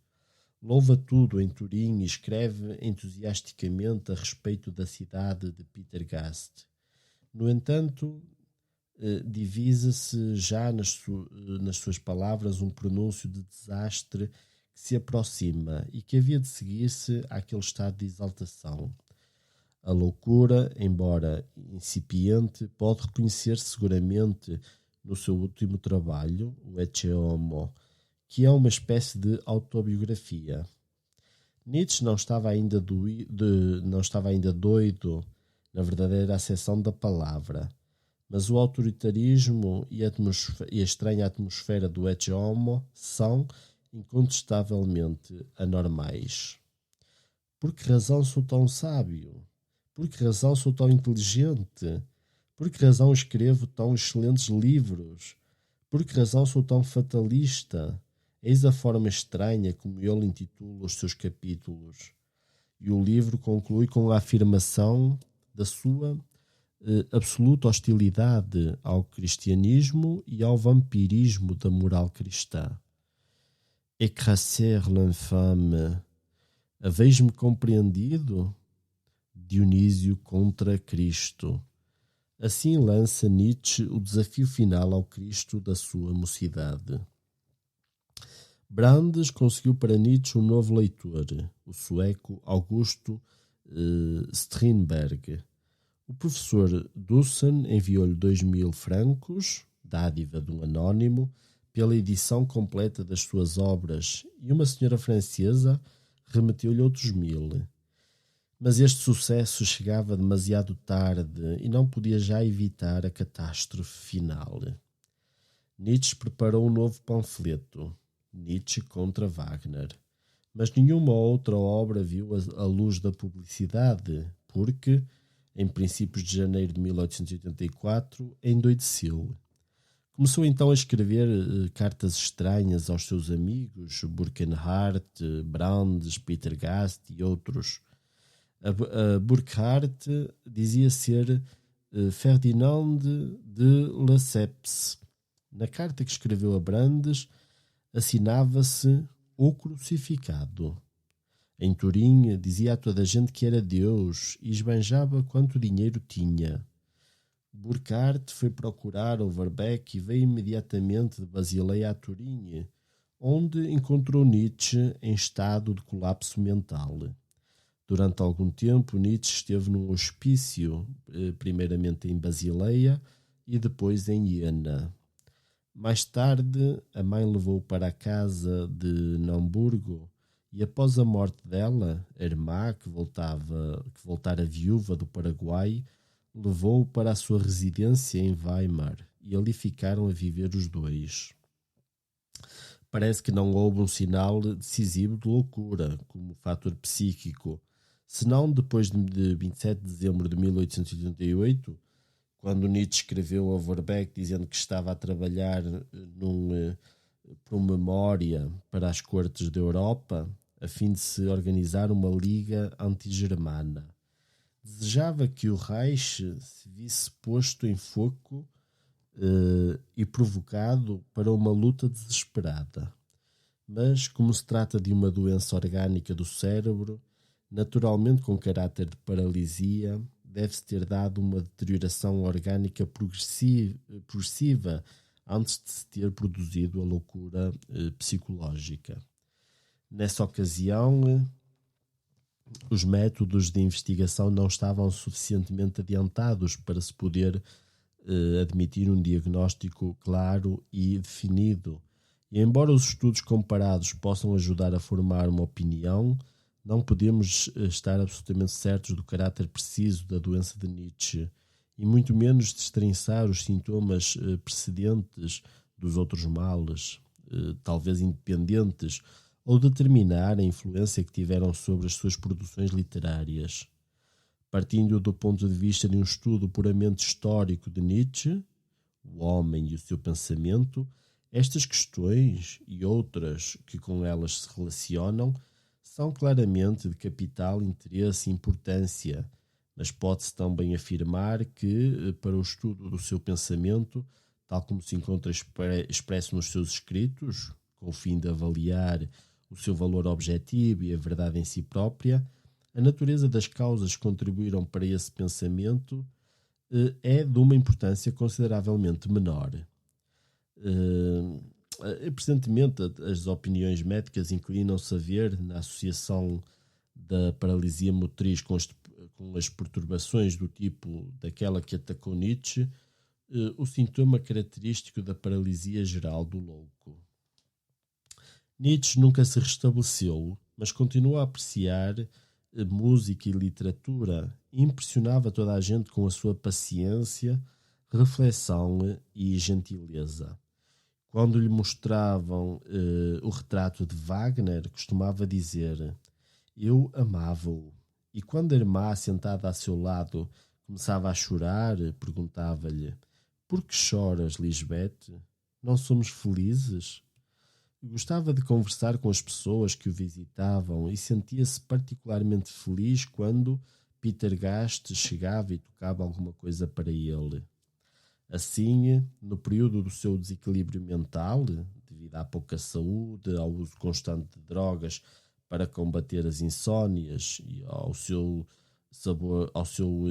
Louva tudo em Turim e escreve entusiasticamente a respeito da cidade de Peter Gast. No entanto, divisa-se já nas suas palavras um pronúncio de desastre que se aproxima e que havia de seguir-se àquele estado de exaltação. A loucura, embora incipiente, pode reconhecer-se seguramente no seu último trabalho, o Ecce Homo, que é uma espécie de autobiografia. Nietzsche não estava ainda doido na verdadeira acessão da palavra, mas o autoritarismo e a estranha atmosfera do Ecce Homo são, incontestavelmente, anormais. Por que razão sou tão sábio? Por que razão sou tão inteligente? Por que razão escrevo tão excelentes livros? Por que razão sou tão fatalista? Eis a forma estranha como ele intitula os seus capítulos. E o livro conclui com a afirmação da sua absoluta hostilidade ao cristianismo e ao vampirismo da moral cristã. Écraser l'infâme. Haveis-me compreendido? Dionísio contra Cristo. Assim lança Nietzsche o desafio final ao Cristo da sua mocidade. Brandes conseguiu para Nietzsche um novo leitor, o sueco Augusto Strindberg. O professor Dussen enviou-lhe 2.000 francos, dádiva de um anónimo, pela edição completa das suas obras, e uma senhora francesa remeteu-lhe outros 1.000. Mas este sucesso chegava demasiado tarde e não podia já evitar a catástrofe final. Nietzsche preparou um novo panfleto, Nietzsche contra Wagner, mas nenhuma outra obra viu a luz da publicidade, porque, em princípios de janeiro de 1884, endoideceu. Começou então a escrever cartas estranhas aos seus amigos, Burckhardt, Brandes, Peter Gast e outros. A Burckhardt dizia ser Ferdinand de Lesseps. Na carta que escreveu a Brandes, assinava-se O Crucificado. Em Turim, dizia a toda a gente que era Deus e esbanjava quanto dinheiro tinha. Burckhardt foi procurar Overbeck e veio imediatamente de Basileia a Turim, onde encontrou Nietzsche em estado de colapso mental. Durante algum tempo, Nietzsche esteve num hospício, primeiramente em Basileia e depois em Iena. Mais tarde, a mãe levou-o para a casa de Naumburgo e, após a morte dela, a irmã, que voltara viúva do Paraguai, levou-o para a sua residência em Weimar e ali ficaram a viver os dois. Parece que não houve um sinal decisivo de loucura, como fator psíquico, senão depois de 27 de dezembro de 1888, quando Nietzsche escreveu a Overbeck dizendo que estava a trabalhar num promemoria para as cortes da Europa, a fim de se organizar uma liga anti-germana. Desejava que o Reich se visse posto em foco e provocado para uma luta desesperada. Mas, como se trata de uma doença orgânica do cérebro, naturalmente com caráter de paralisia, deve-se ter dado uma deterioração orgânica progressiva antes de se ter produzido a loucura psicológica. Nessa ocasião, os métodos de investigação não estavam suficientemente adiantados para se poder admitir um diagnóstico claro e definido. E embora os estudos comparados possam ajudar a formar uma opinião, não podemos estar absolutamente certos do caráter preciso da doença de Nietzsche e muito menos destrinçar os sintomas precedentes dos outros males, talvez independentes, ou determinar a influência que tiveram sobre as suas produções literárias. Partindo do ponto de vista de um estudo puramente histórico de Nietzsche, o homem e o seu pensamento, estas questões e outras que com elas se relacionam são claramente de capital interesse e importância, mas pode-se também afirmar que, para o estudo do seu pensamento, tal como se encontra expresso nos seus escritos, com o fim de avaliar o seu valor objetivo e a verdade em si própria, a natureza das causas que contribuíram para esse pensamento é de uma importância consideravelmente menor. Presentemente, as opiniões médicas inclinam-se a ver na associação da paralisia motriz com as perturbações do tipo daquela que atacou Nietzsche, o sintoma característico da paralisia geral do louco. Nietzsche nunca se restabeleceu, mas continuou a apreciar música e literatura e impressionava toda a gente com a sua paciência, reflexão e gentileza. Quando lhe mostravam o retrato de Wagner, costumava dizer: eu amava-o. E quando a irmã, sentada a seu lado, começava a chorar, perguntava-lhe: por que choras, Lisbeth? Não somos felizes? Gostava de conversar com as pessoas que o visitavam e sentia-se particularmente feliz quando Peter Gast chegava e tocava alguma coisa para ele. Assim, no período do seu desequilíbrio mental, devido à pouca saúde, ao uso constante de drogas para combater as insónias e ao seu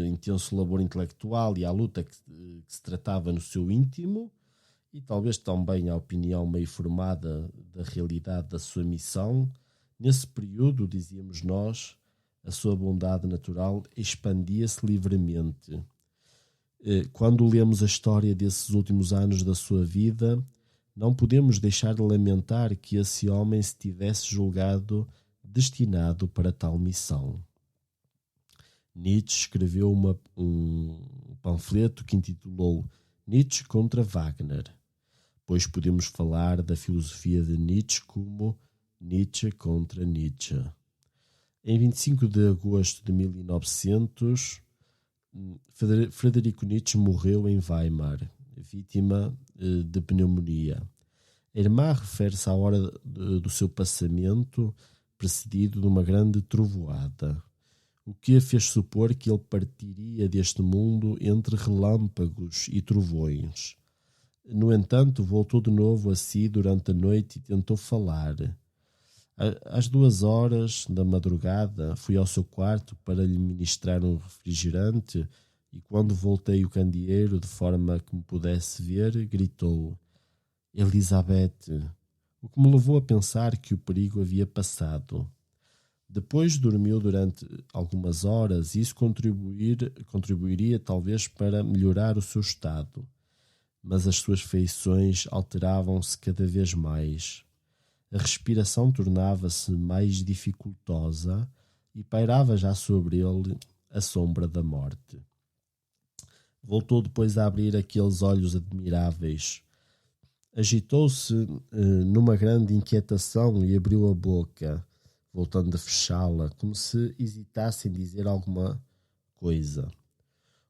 intenso labor intelectual e à luta que se tratava no seu íntimo, e talvez também a opinião meio formada da realidade da sua missão, nesse período, dizíamos nós, a sua bondade natural expandia-se livremente. Quando lemos a história desses últimos anos da sua vida, não podemos deixar de lamentar que esse homem se tivesse julgado destinado para tal missão. Nietzsche escreveu um panfleto que intitulou Nietzsche contra Wagner, pois podemos falar da filosofia de Nietzsche como Nietzsche contra Nietzsche. Em 25 de agosto de 1900, Frederico Nietzsche morreu em Weimar, vítima de pneumonia. A irmã refere-se à hora do seu passamento, precedido de uma grande trovoada, o que a fez supor que ele partiria deste mundo entre relâmpagos e trovões. No entanto, voltou de novo a si durante a noite e tentou falar. Às 2 horas da madrugada, fui ao seu quarto para lhe ministrar um refrigerante e, quando voltei o candeeiro de forma que me pudesse ver, gritou: Elizabeth, o que me levou a pensar que o perigo havia passado. Depois dormiu durante algumas horas e isso contribuiria talvez para melhorar o seu estado. Mas as suas feições alteravam-se cada vez mais. A respiração tornava-se mais dificultosa e pairava já sobre ele a sombra da morte. Voltou depois a abrir aqueles olhos admiráveis. Agitou-se numa grande inquietação e abriu a boca, voltando a fechá-la, como se hesitasse em dizer alguma coisa.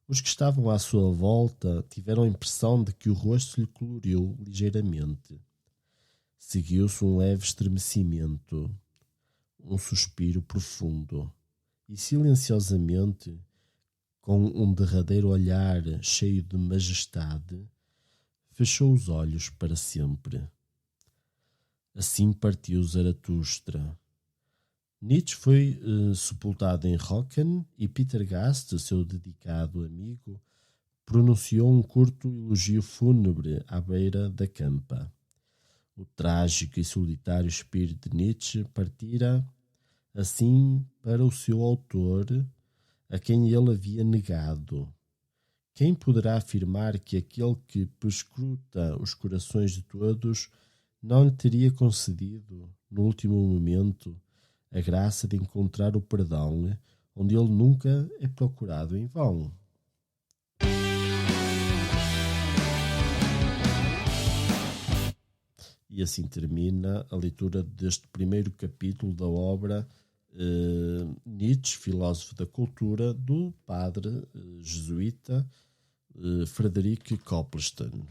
Os que estavam à sua volta tiveram a impressão de que o rosto lhe coloriu ligeiramente. Seguiu-se um leve estremecimento, um suspiro profundo, e silenciosamente, com um derradeiro olhar cheio de majestade, fechou os olhos para sempre. Assim partiu Zaratustra. Nietzsche foi sepultado em Rocken e Peter Gast, seu dedicado amigo, pronunciou um curto elogio fúnebre à beira da campa. O trágico e solitário espírito de Nietzsche partira, assim, para o seu autor, a quem ele havia negado. Quem poderá afirmar que aquele que perscruta os corações de todos não lhe teria concedido, no último momento, a graça de encontrar o perdão, onde ele nunca é procurado em vão? E assim termina a leitura deste primeiro capítulo da obra Nietzsche, filósofo da cultura, do padre jesuíta Frederic Copleston.